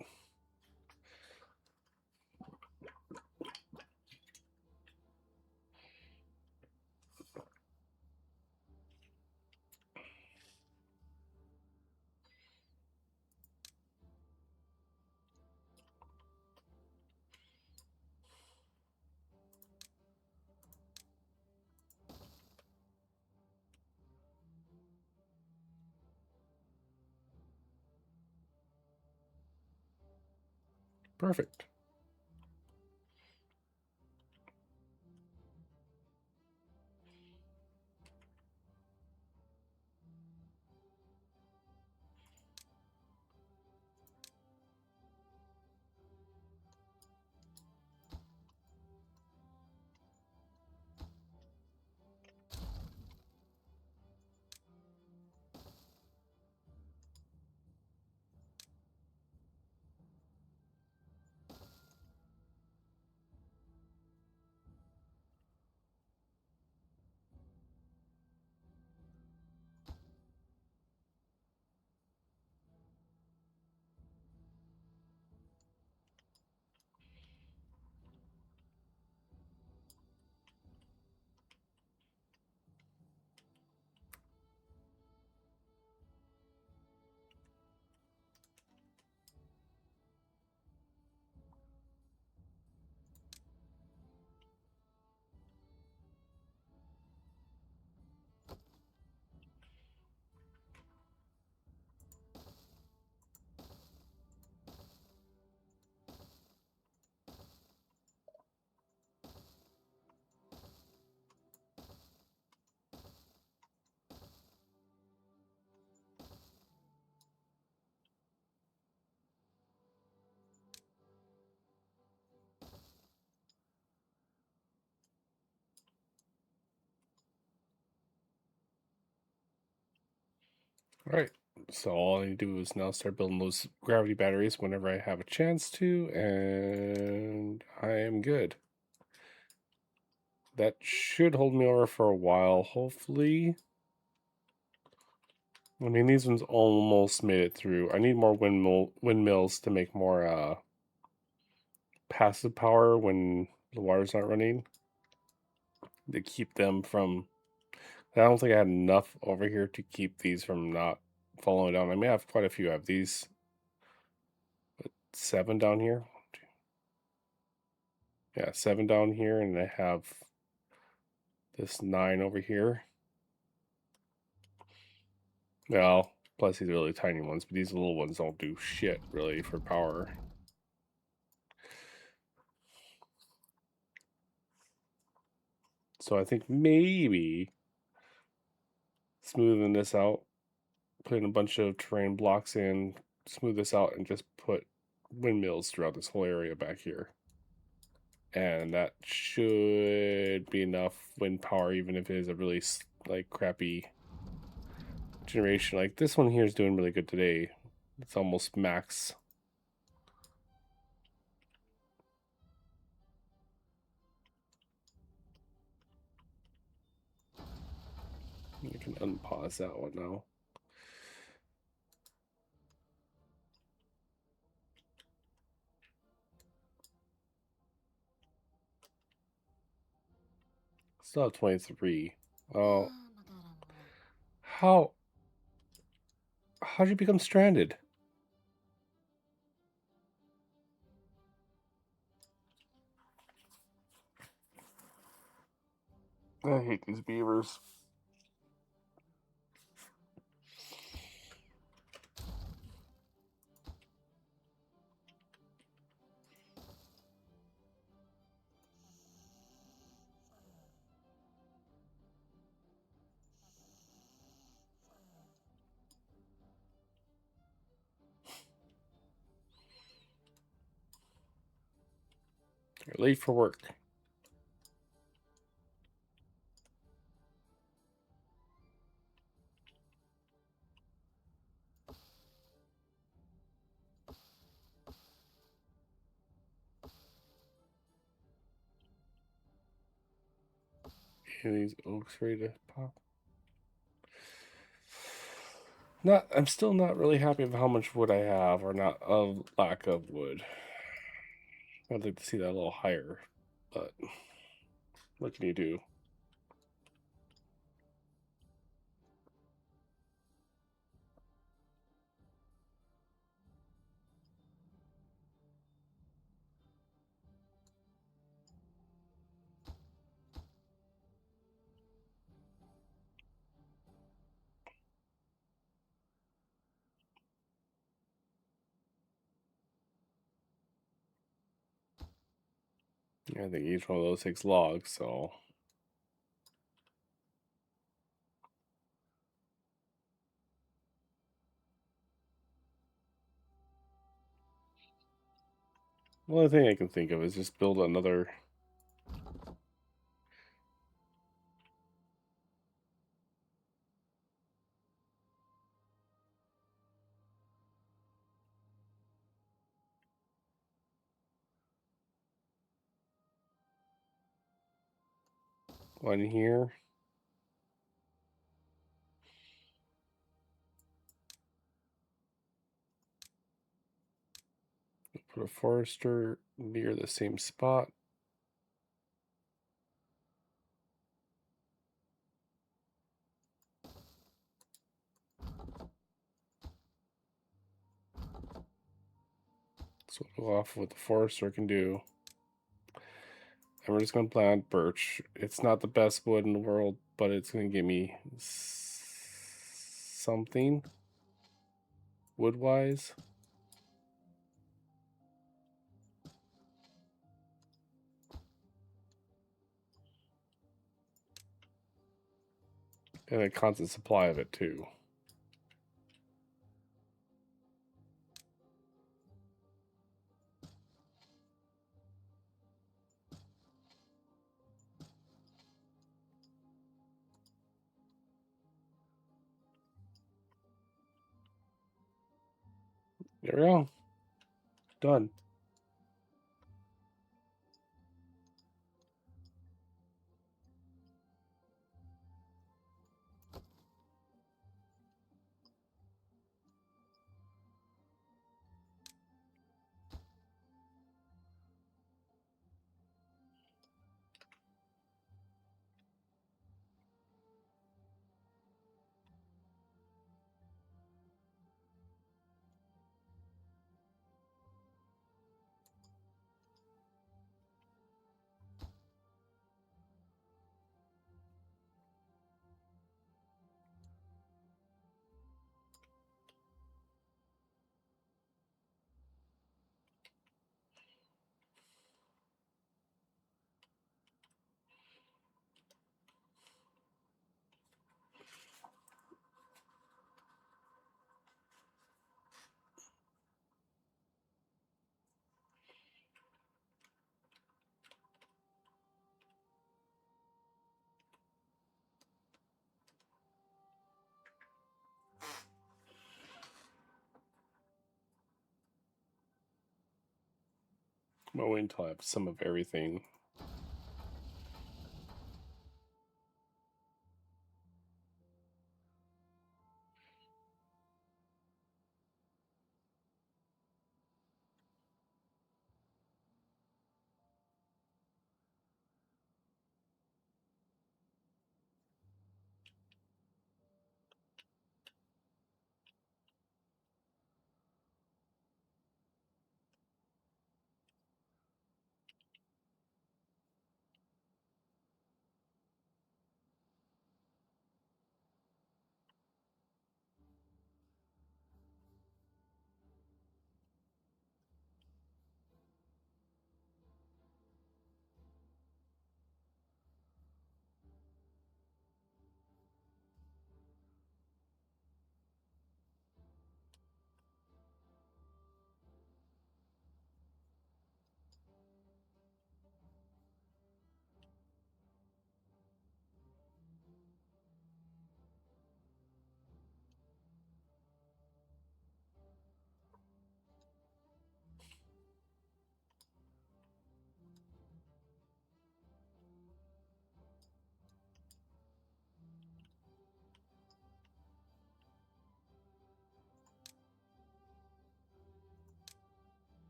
Perfect. All right. So all I need to do is now start building those gravity batteries whenever I have a chance to, and I am good. That should hold me over for a while, hopefully. I mean, these ones almost made it through. I need more windmills to make more passive power when the water's not running to keep them from. I don't think I had enough over here to keep these from not falling down. I may have quite a few. I have these 7 down here. Yeah, 7 down here, and I have this 9 over here. Well, plus these really tiny ones, but these little ones don't do shit really for power. So I think maybe smoothing this out, putting a bunch of terrain blocks in, smooth this out, and just put windmills throughout this whole area back here. And that should be enough wind power, even if it is a really like crappy generation. Like this one here is doing really good today. It's almost max. You can unpause that one now. Still have 23. Oh, how'd you become stranded? I hate these beavers. You're late for work. Are these oaks ready to pop? I'm still not really happy with how much wood I have, or not of lack of wood. I'd like to see that a little higher, but what can you do? I think each one of those takes logs, so. The only thing I can think of is just build another. One here. Put a forester near the same spot. So we'll go off what the forester can do. And we're just going to plant birch. It's not the best wood in the world, but it's going to give me something wood-wise. And a constant supply of it, too. There we go. Done. I'll wait until I have some of everything.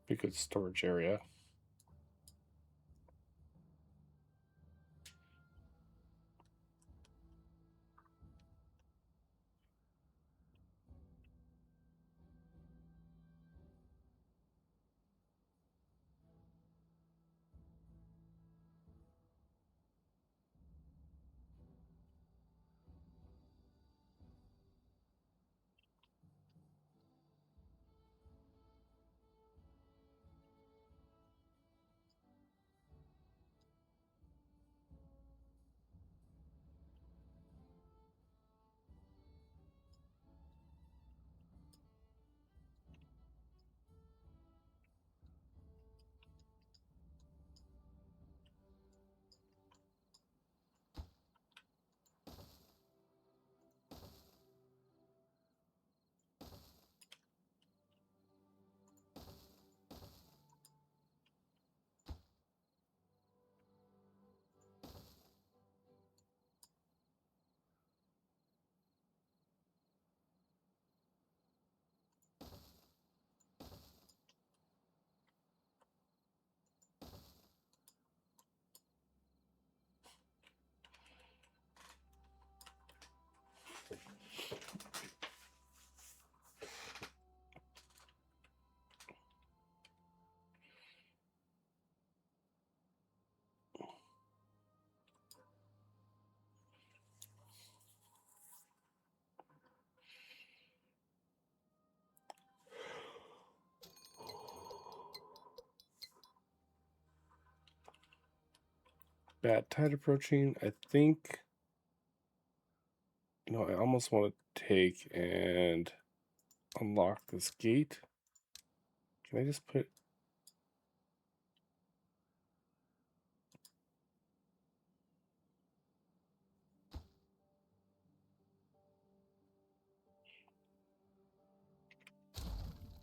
Be a good storage area. Bad tide approaching. I think, I almost want to take and unlock this gate. Can I just put...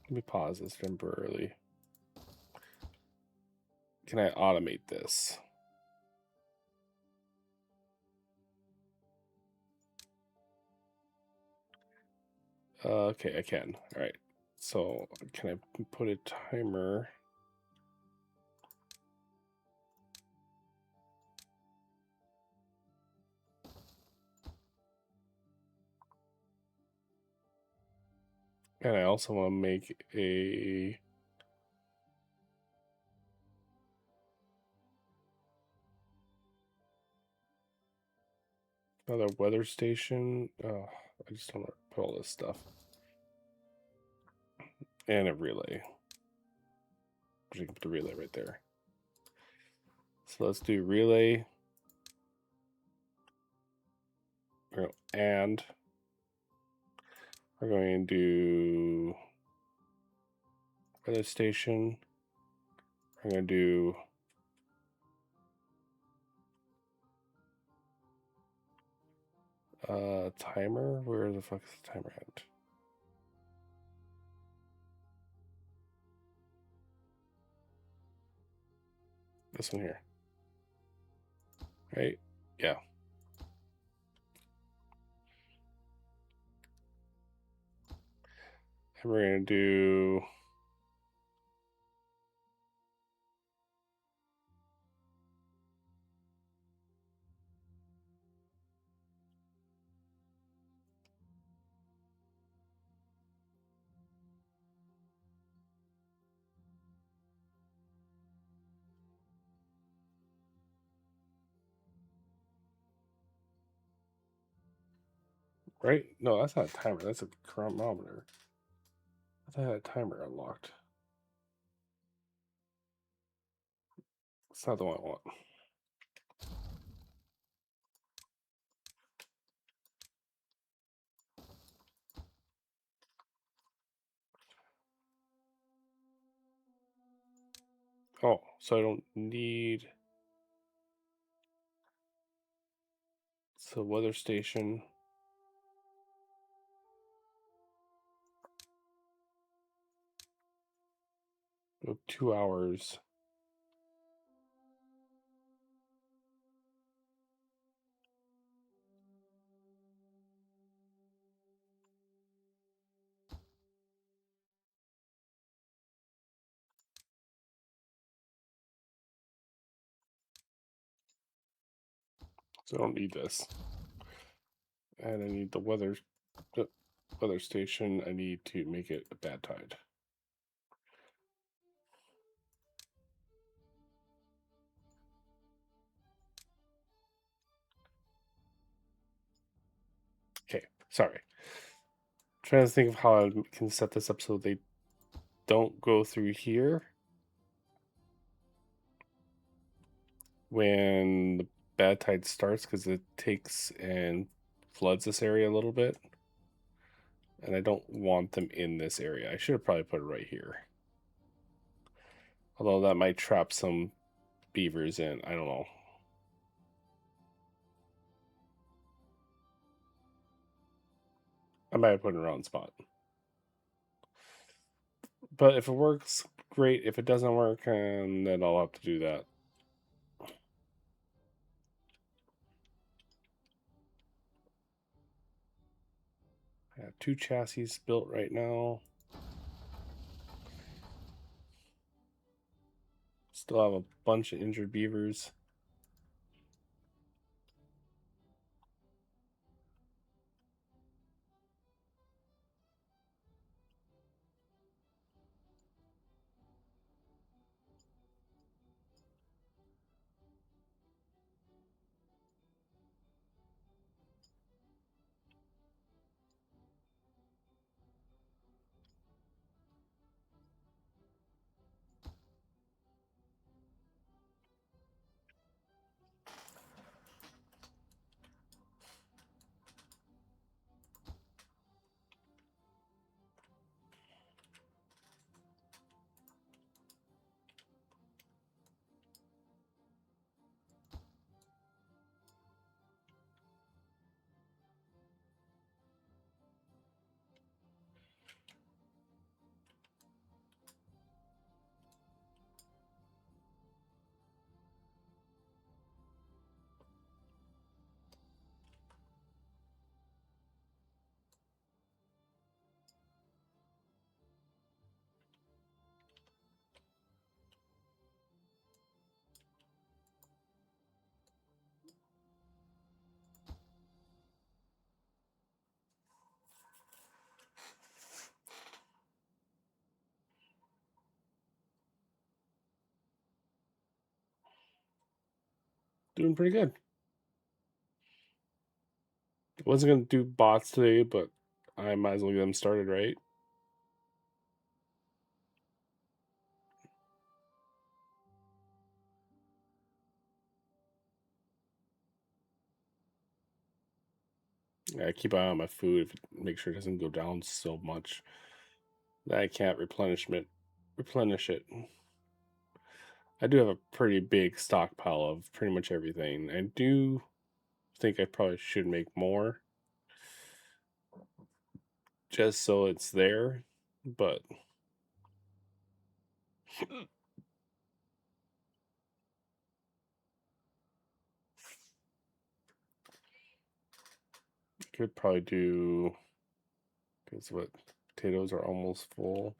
Let me pause this temporarily. Can I automate this? Okay, I can. All right. So can I put a timer? And I also want to make another weather station. Oh, I just don't want to put all this stuff. And a relay. You can put the relay right there. So let's do relay. And we're going to do weather station. We're going to do Timer? Where the fuck is the timer at? This one here. Right? Yeah. And we're gonna do right? No, that's not a timer. That's a chronometer. I thought I had a timer unlocked. It's not the one I want. Oh, so I don't need. So weather station. Oh, 2 hours. So I don't need this. And I need the weather station. I need to make it a bad tide. Okay, sorry. Trying to think of how I can set this up so they don't go through here when the bad tide starts, because it takes and floods this area a little bit. And I don't want them in this area. I should have probably put it right here. Although that might trap some beavers in. I don't know. I might have put it in the wrong spot. But if it works, great. If it doesn't work, then I'll have to do that. I have 2 chassis built right now. Still have a bunch of injured beavers. Doing pretty good. I wasn't going to do bots today, but I might as well get them started, right? I keep an eye on my food, make sure it doesn't go down so much that I can't replenish it. I do have a pretty big stockpile of pretty much everything. I do think I probably should make more. just so it's there, but could probably do, because what, potatoes are almost full.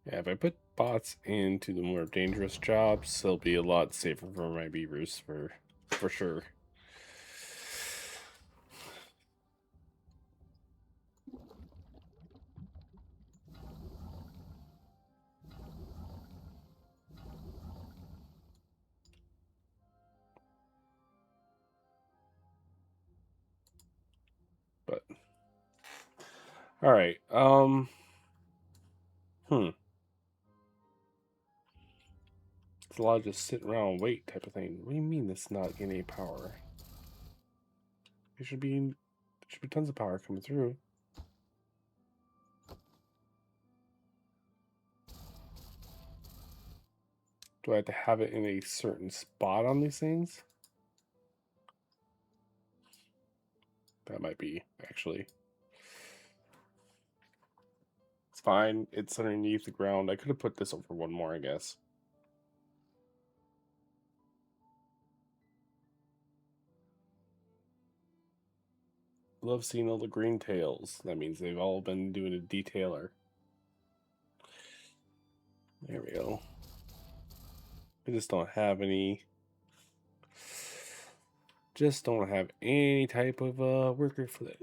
Yeah, if I put bots into the more dangerous jobs, they'll be a lot safer for my beavers, for sure. But all right, it's a lot of just sit around and wait type of thing. What do you mean it's not getting any power? There should be tons of power coming through. Do I have to have it in a certain spot on these things? That might be, actually. It's fine. It's underneath the ground. I could have put this over one more, I guess. Love seeing all the green tails. That means they've all been doing a detailer. There we go. I just don't have any. Just don't have any type of worker for that.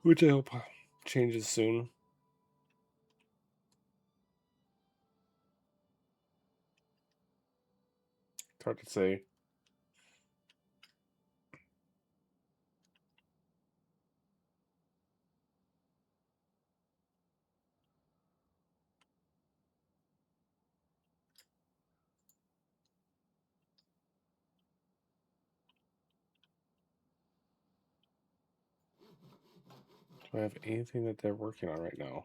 Which I hope changes soon. It's hard to say. Do I have anything that they're working on right now?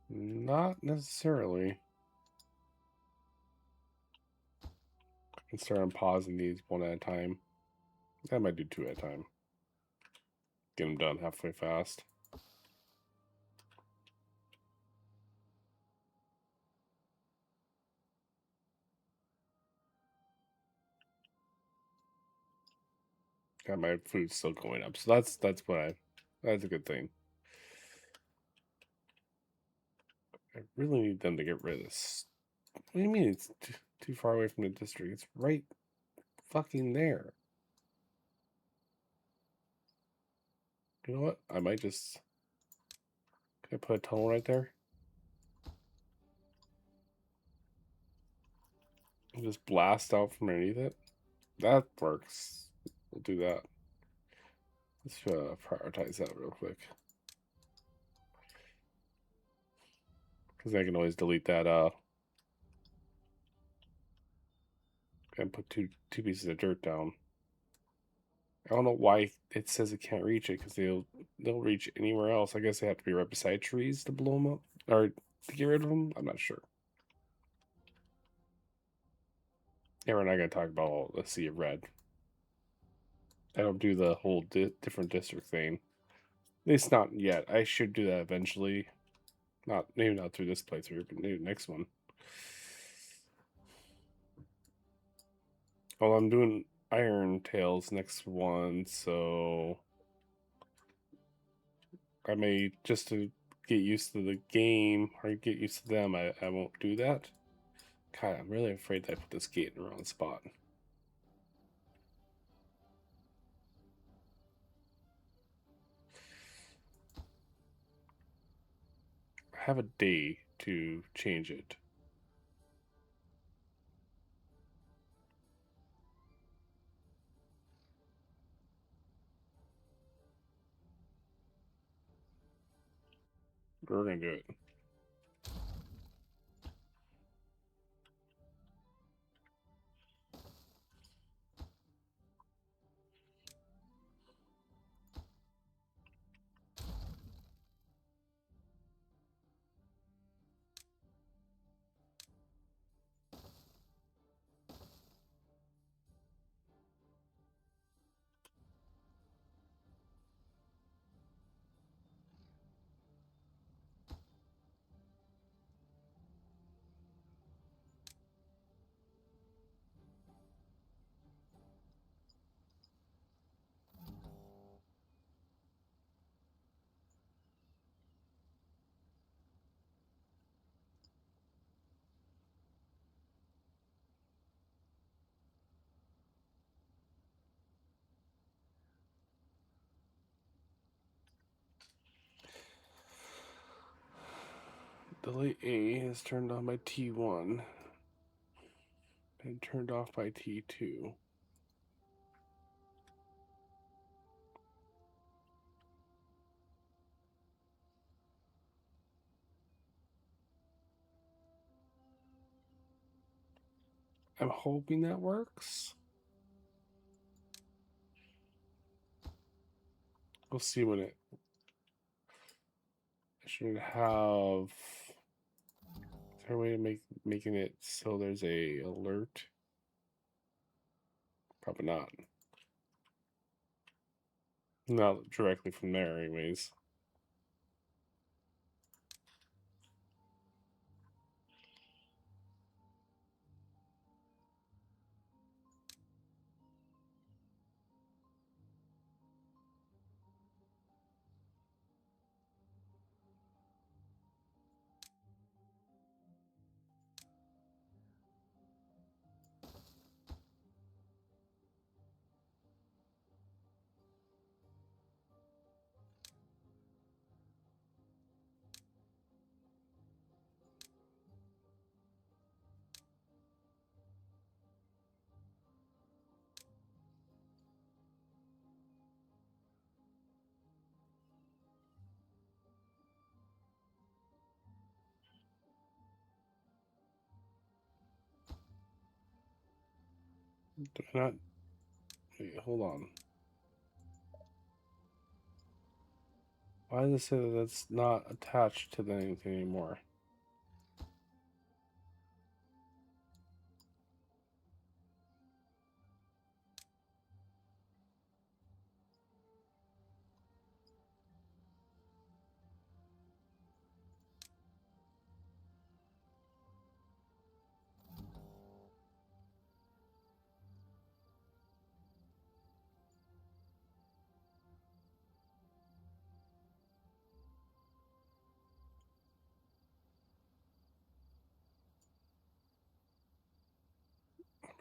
Not necessarily. I can start on pausing these one at a time. I might do two at a time. Get them done halfway fast. Got my food still going up, so that's that's a good thing. I really need them to get rid of this. What do you mean it's too far away from the district? It's right fucking there. You know what? I might just. Can I put a tunnel right there? And just blast out from underneath it? That works. We'll do that. Let's prioritize that real quick. Because I can always delete that and put two pieces of dirt down. I don't know why it says it can't reach it, because they'll reach anywhere else. I guess they have to be right beside trees to blow them up or to get rid of them. I'm not sure. Yeah, we're not gonna talk about the Sea of Red. I don't do the whole different district thing. At least not yet. I should do that eventually. Not maybe not through this playthrough, but maybe next one. Well, I'm doing Iron Tails next one, so I may, just to get used to the game or get used to them, I won't do that. God, I'm really afraid that I put this gate in the wrong spot. have a day to change it. We're gonna do it. Delay A is turned on by T1 and turned off by T2. I'm hoping that works. We'll see when it. I should have. Is there a way to making it so there's a alert? Probably not. Not directly from there, anyways. Do I not. Wait, hold on. Why does it say that that's not attached to anything anymore?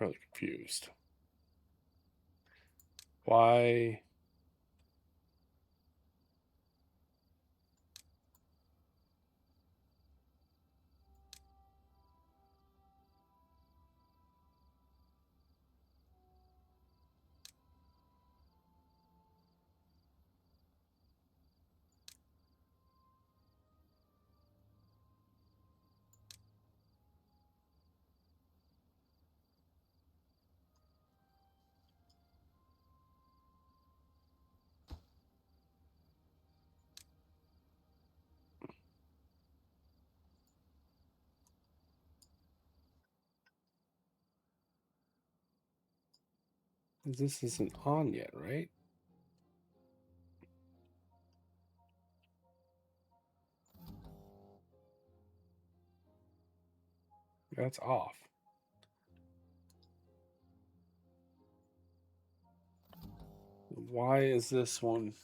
I'm really confused. Why? This isn't on yet, right? That's off. Why is this one?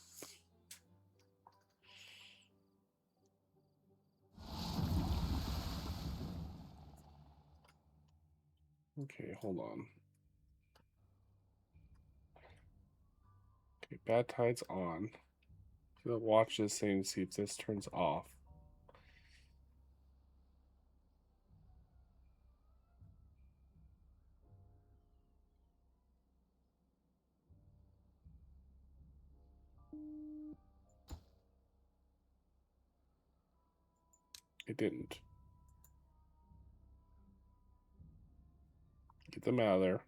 Okay, hold on. Okay, bad tide's on. I'm gonna watch this thing and see if this turns off. It didn't. Get them out of there.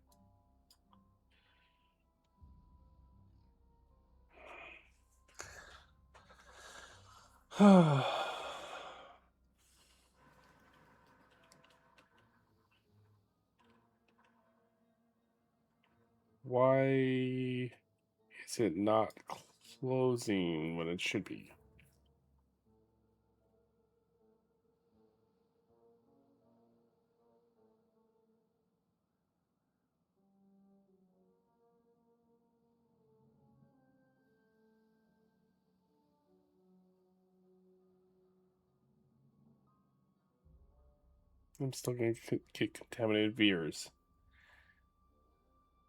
Why is it not closing when it should be? I'm still going to get contaminated viewers.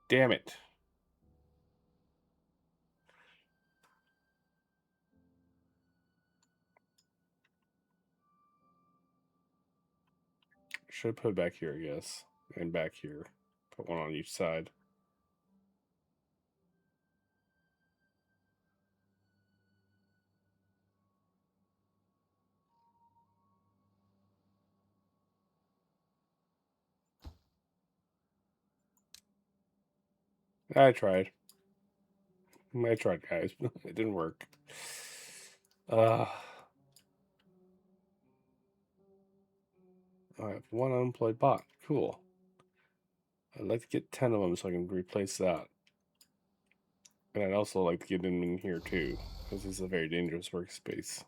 Damn it. Should put it back here, I guess. And back here. Put one on each side. I tried. Guys. It didn't work. I have one unemployed bot. Cool. I'd like to get 10 of them so I can replace that. And I'd also like to get them in here too, because this is a very dangerous workspace.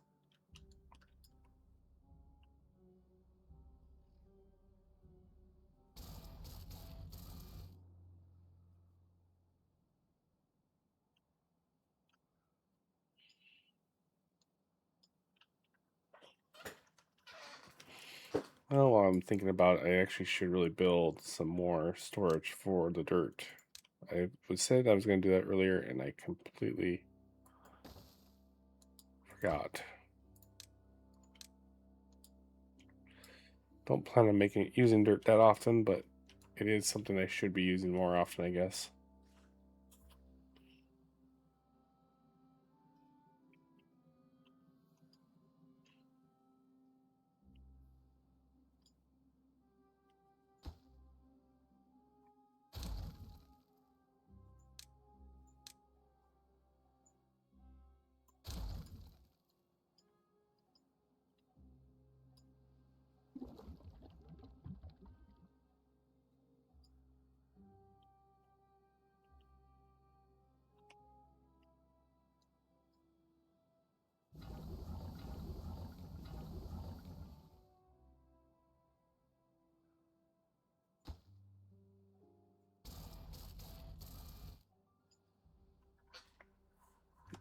Oh, while I'm thinking about it, I actually should really build some more storage for the dirt. I said I was going to do that earlier, and I completely forgot. Don't plan on using dirt that often, but it is something I should be using more often, I guess.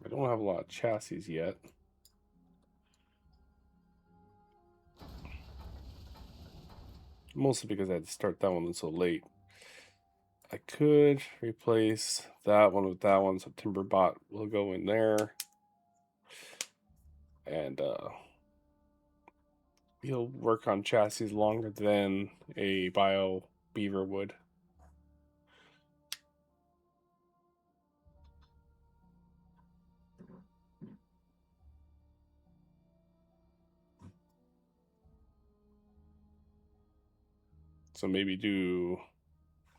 I don't have a lot of chassis yet. Mostly because I had to start that one so late. I could replace that one with that one, so Timberbot will go in there. And he'll work on chassis longer than a bio beaver would. So maybe do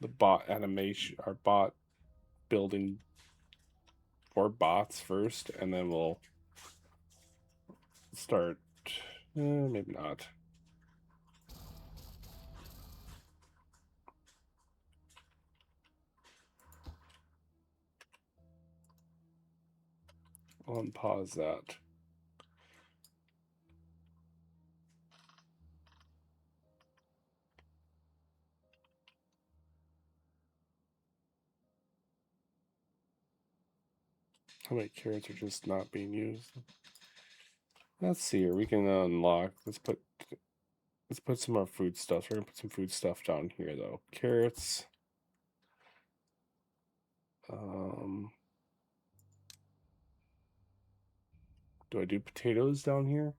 the bot animation, our bot building 4 bots first, and then we'll start. Maybe not. I'll unpause that. How many carrots are just not being used? Let's see here. We can unlock. Let's put some more food stuff. We're gonna put some food stuff down here though. Carrots. Do I do potatoes down here?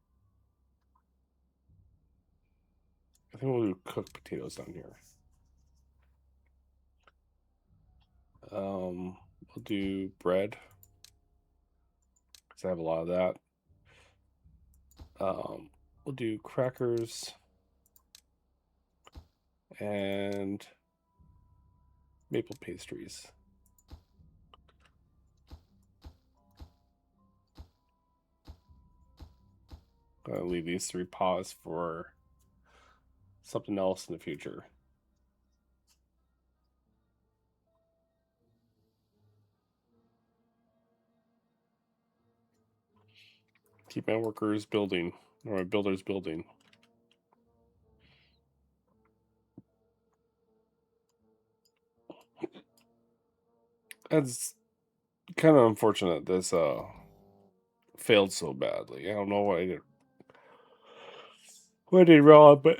I think we'll do cooked potatoes down here. We'll do bread because I have a lot of that. we'll do crackers and maple pastries. I'm gonna leave these 3 paws for something else in the future. Keep my workers building, or my builders building. It's kind of unfortunate this failed so badly. I don't know what I did wrong, but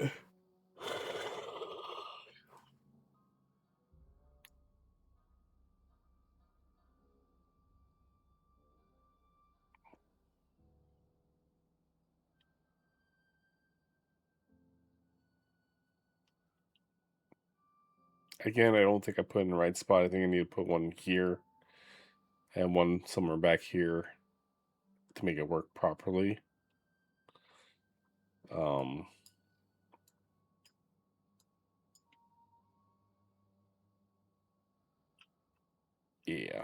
again, I don't think I put in the right spot. I think I need to put one here and one somewhere back here to make it work properly. Um, yeah.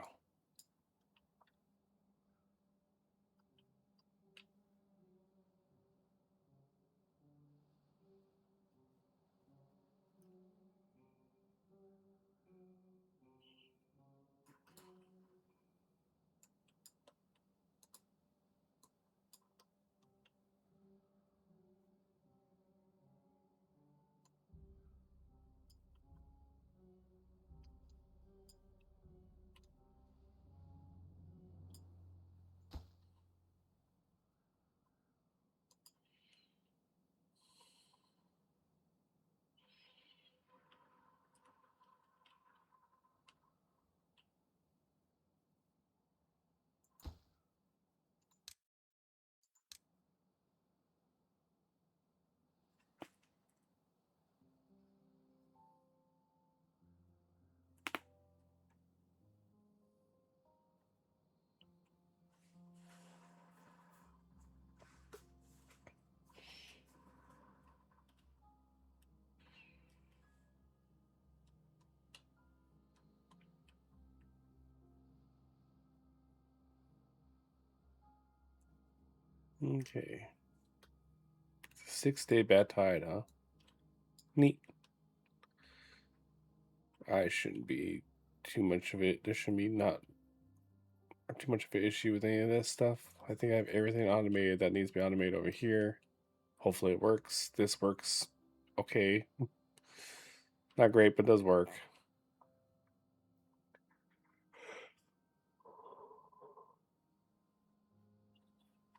Okay. 6-day bad tide, huh? Neat. I shouldn't be too much of it. There shouldn't be not too much of an issue with any of this stuff. I think I have everything automated that needs to be automated over here. Hopefully it works. This works okay. Not great, but does work.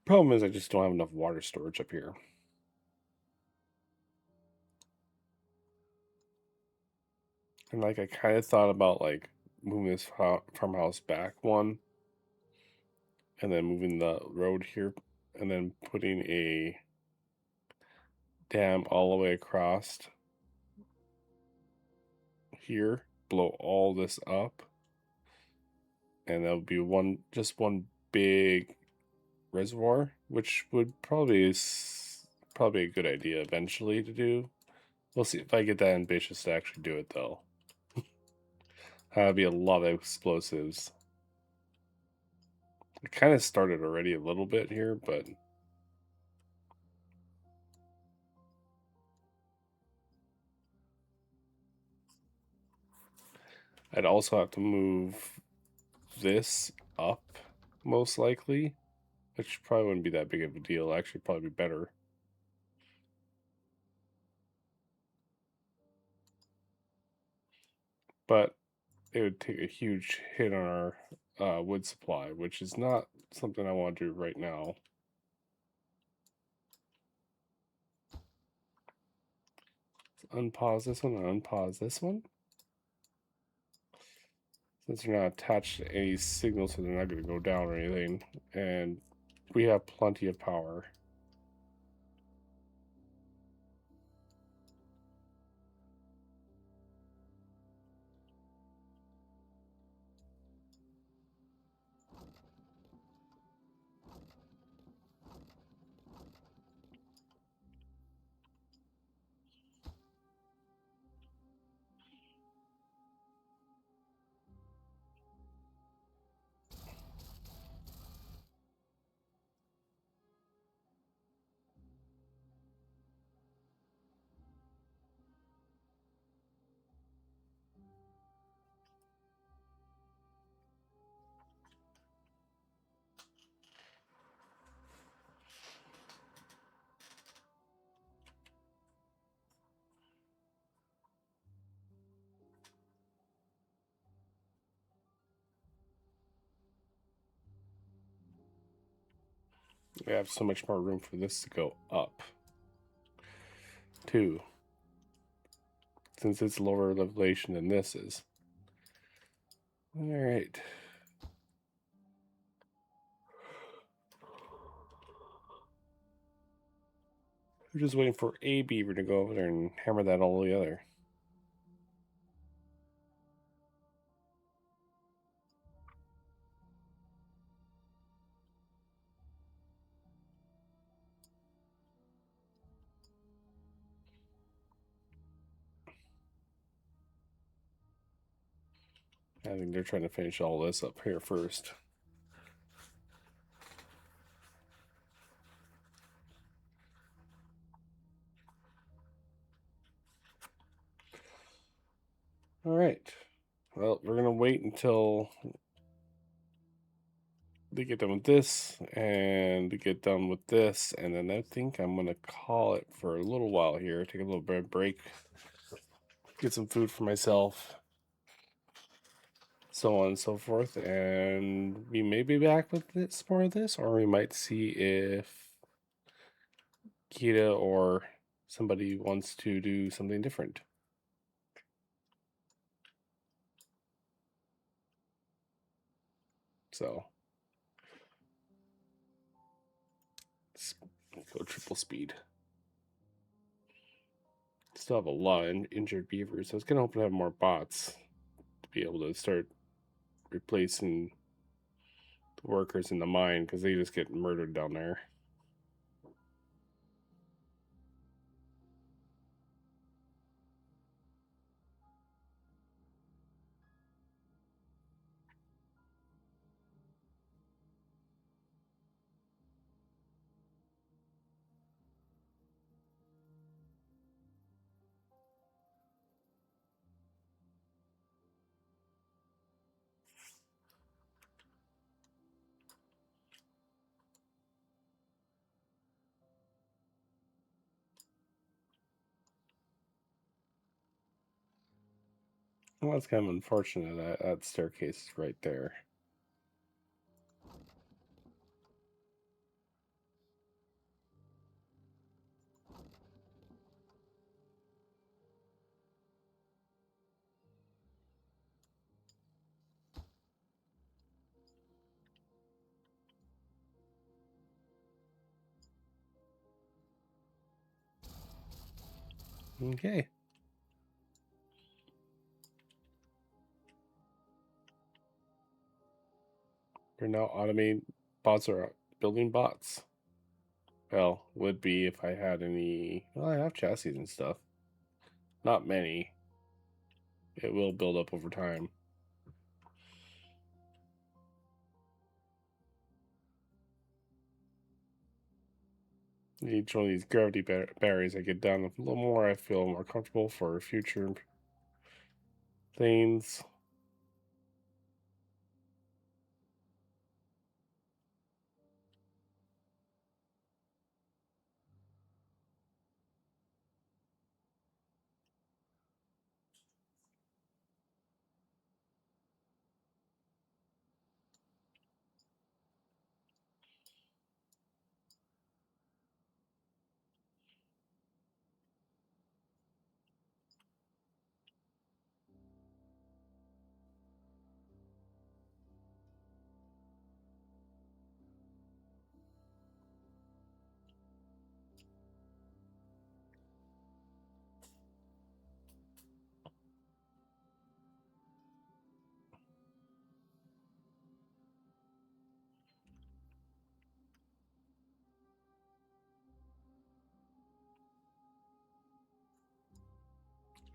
Problem is I just don't have enough water storage up here. And like I kind of thought about like moving this farmhouse back one and then moving the road here and then putting a dam all the way across here, blow all this up, and that'll be just one big reservoir, which would probably a good idea eventually to do. We'll see if I get that ambitious to actually do it though. That'd be a lot of explosives. It kind of started already a little bit here, but I'd also have to move this up, most likely, which probably wouldn't be that big of a deal. Actually, probably be better. But it would take a huge hit on our wood supply, which is not something I want to do right now. Let's unpause this one and unpause this one. Since they're not attached to any signal, so they're not going to go down or anything. And we have plenty of power. We have so much more room for this to go up, too, since it's lower elevation than this is. Alright. We're just waiting for a beaver to go over there and hammer that all together. I think they're trying to finish all this up here first. Alright. Well, we're going to wait until they get done with this and to get done with this, and then I think I'm going to call it for a little while here. Take a little bit of break, get some food for myself, so on and so forth, and we may be back with this more of this, or we might see if Kita or somebody wants to do something different. So let's go triple speed. Still have a lot of injured beavers. I was gonna hope to have more bots to be able to start replacing the workers in the mine because they just get murdered down there. Well, that's kind of unfortunate that staircase is right there. Okay. We're now automating bots are building bots. Well, would be if I had any. Well, I have chassis and stuff. Not many. It will build up over time. Each one of these gravity barriers I get down a little more, I feel more comfortable for future things.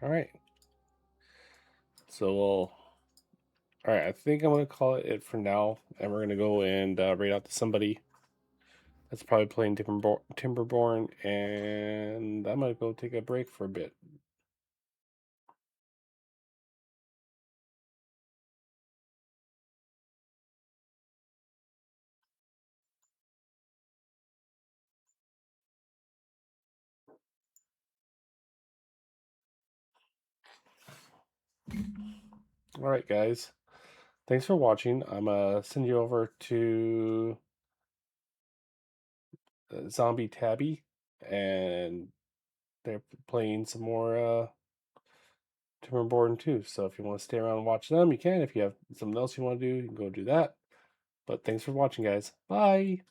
All right. So we'll. All right. I think I'm gonna call it for now, and we're gonna go and raid out to somebody that's probably playing Timberborn, and I'm gonna go take a break for a bit. All right, guys. Thanks for watching. I'm gonna send you over to Zombie Tabby, and they're playing some more Timberborn too. So if you want to stay around and watch them, you can. If you have something else you want to do, you can go do that. But thanks for watching, guys. Bye.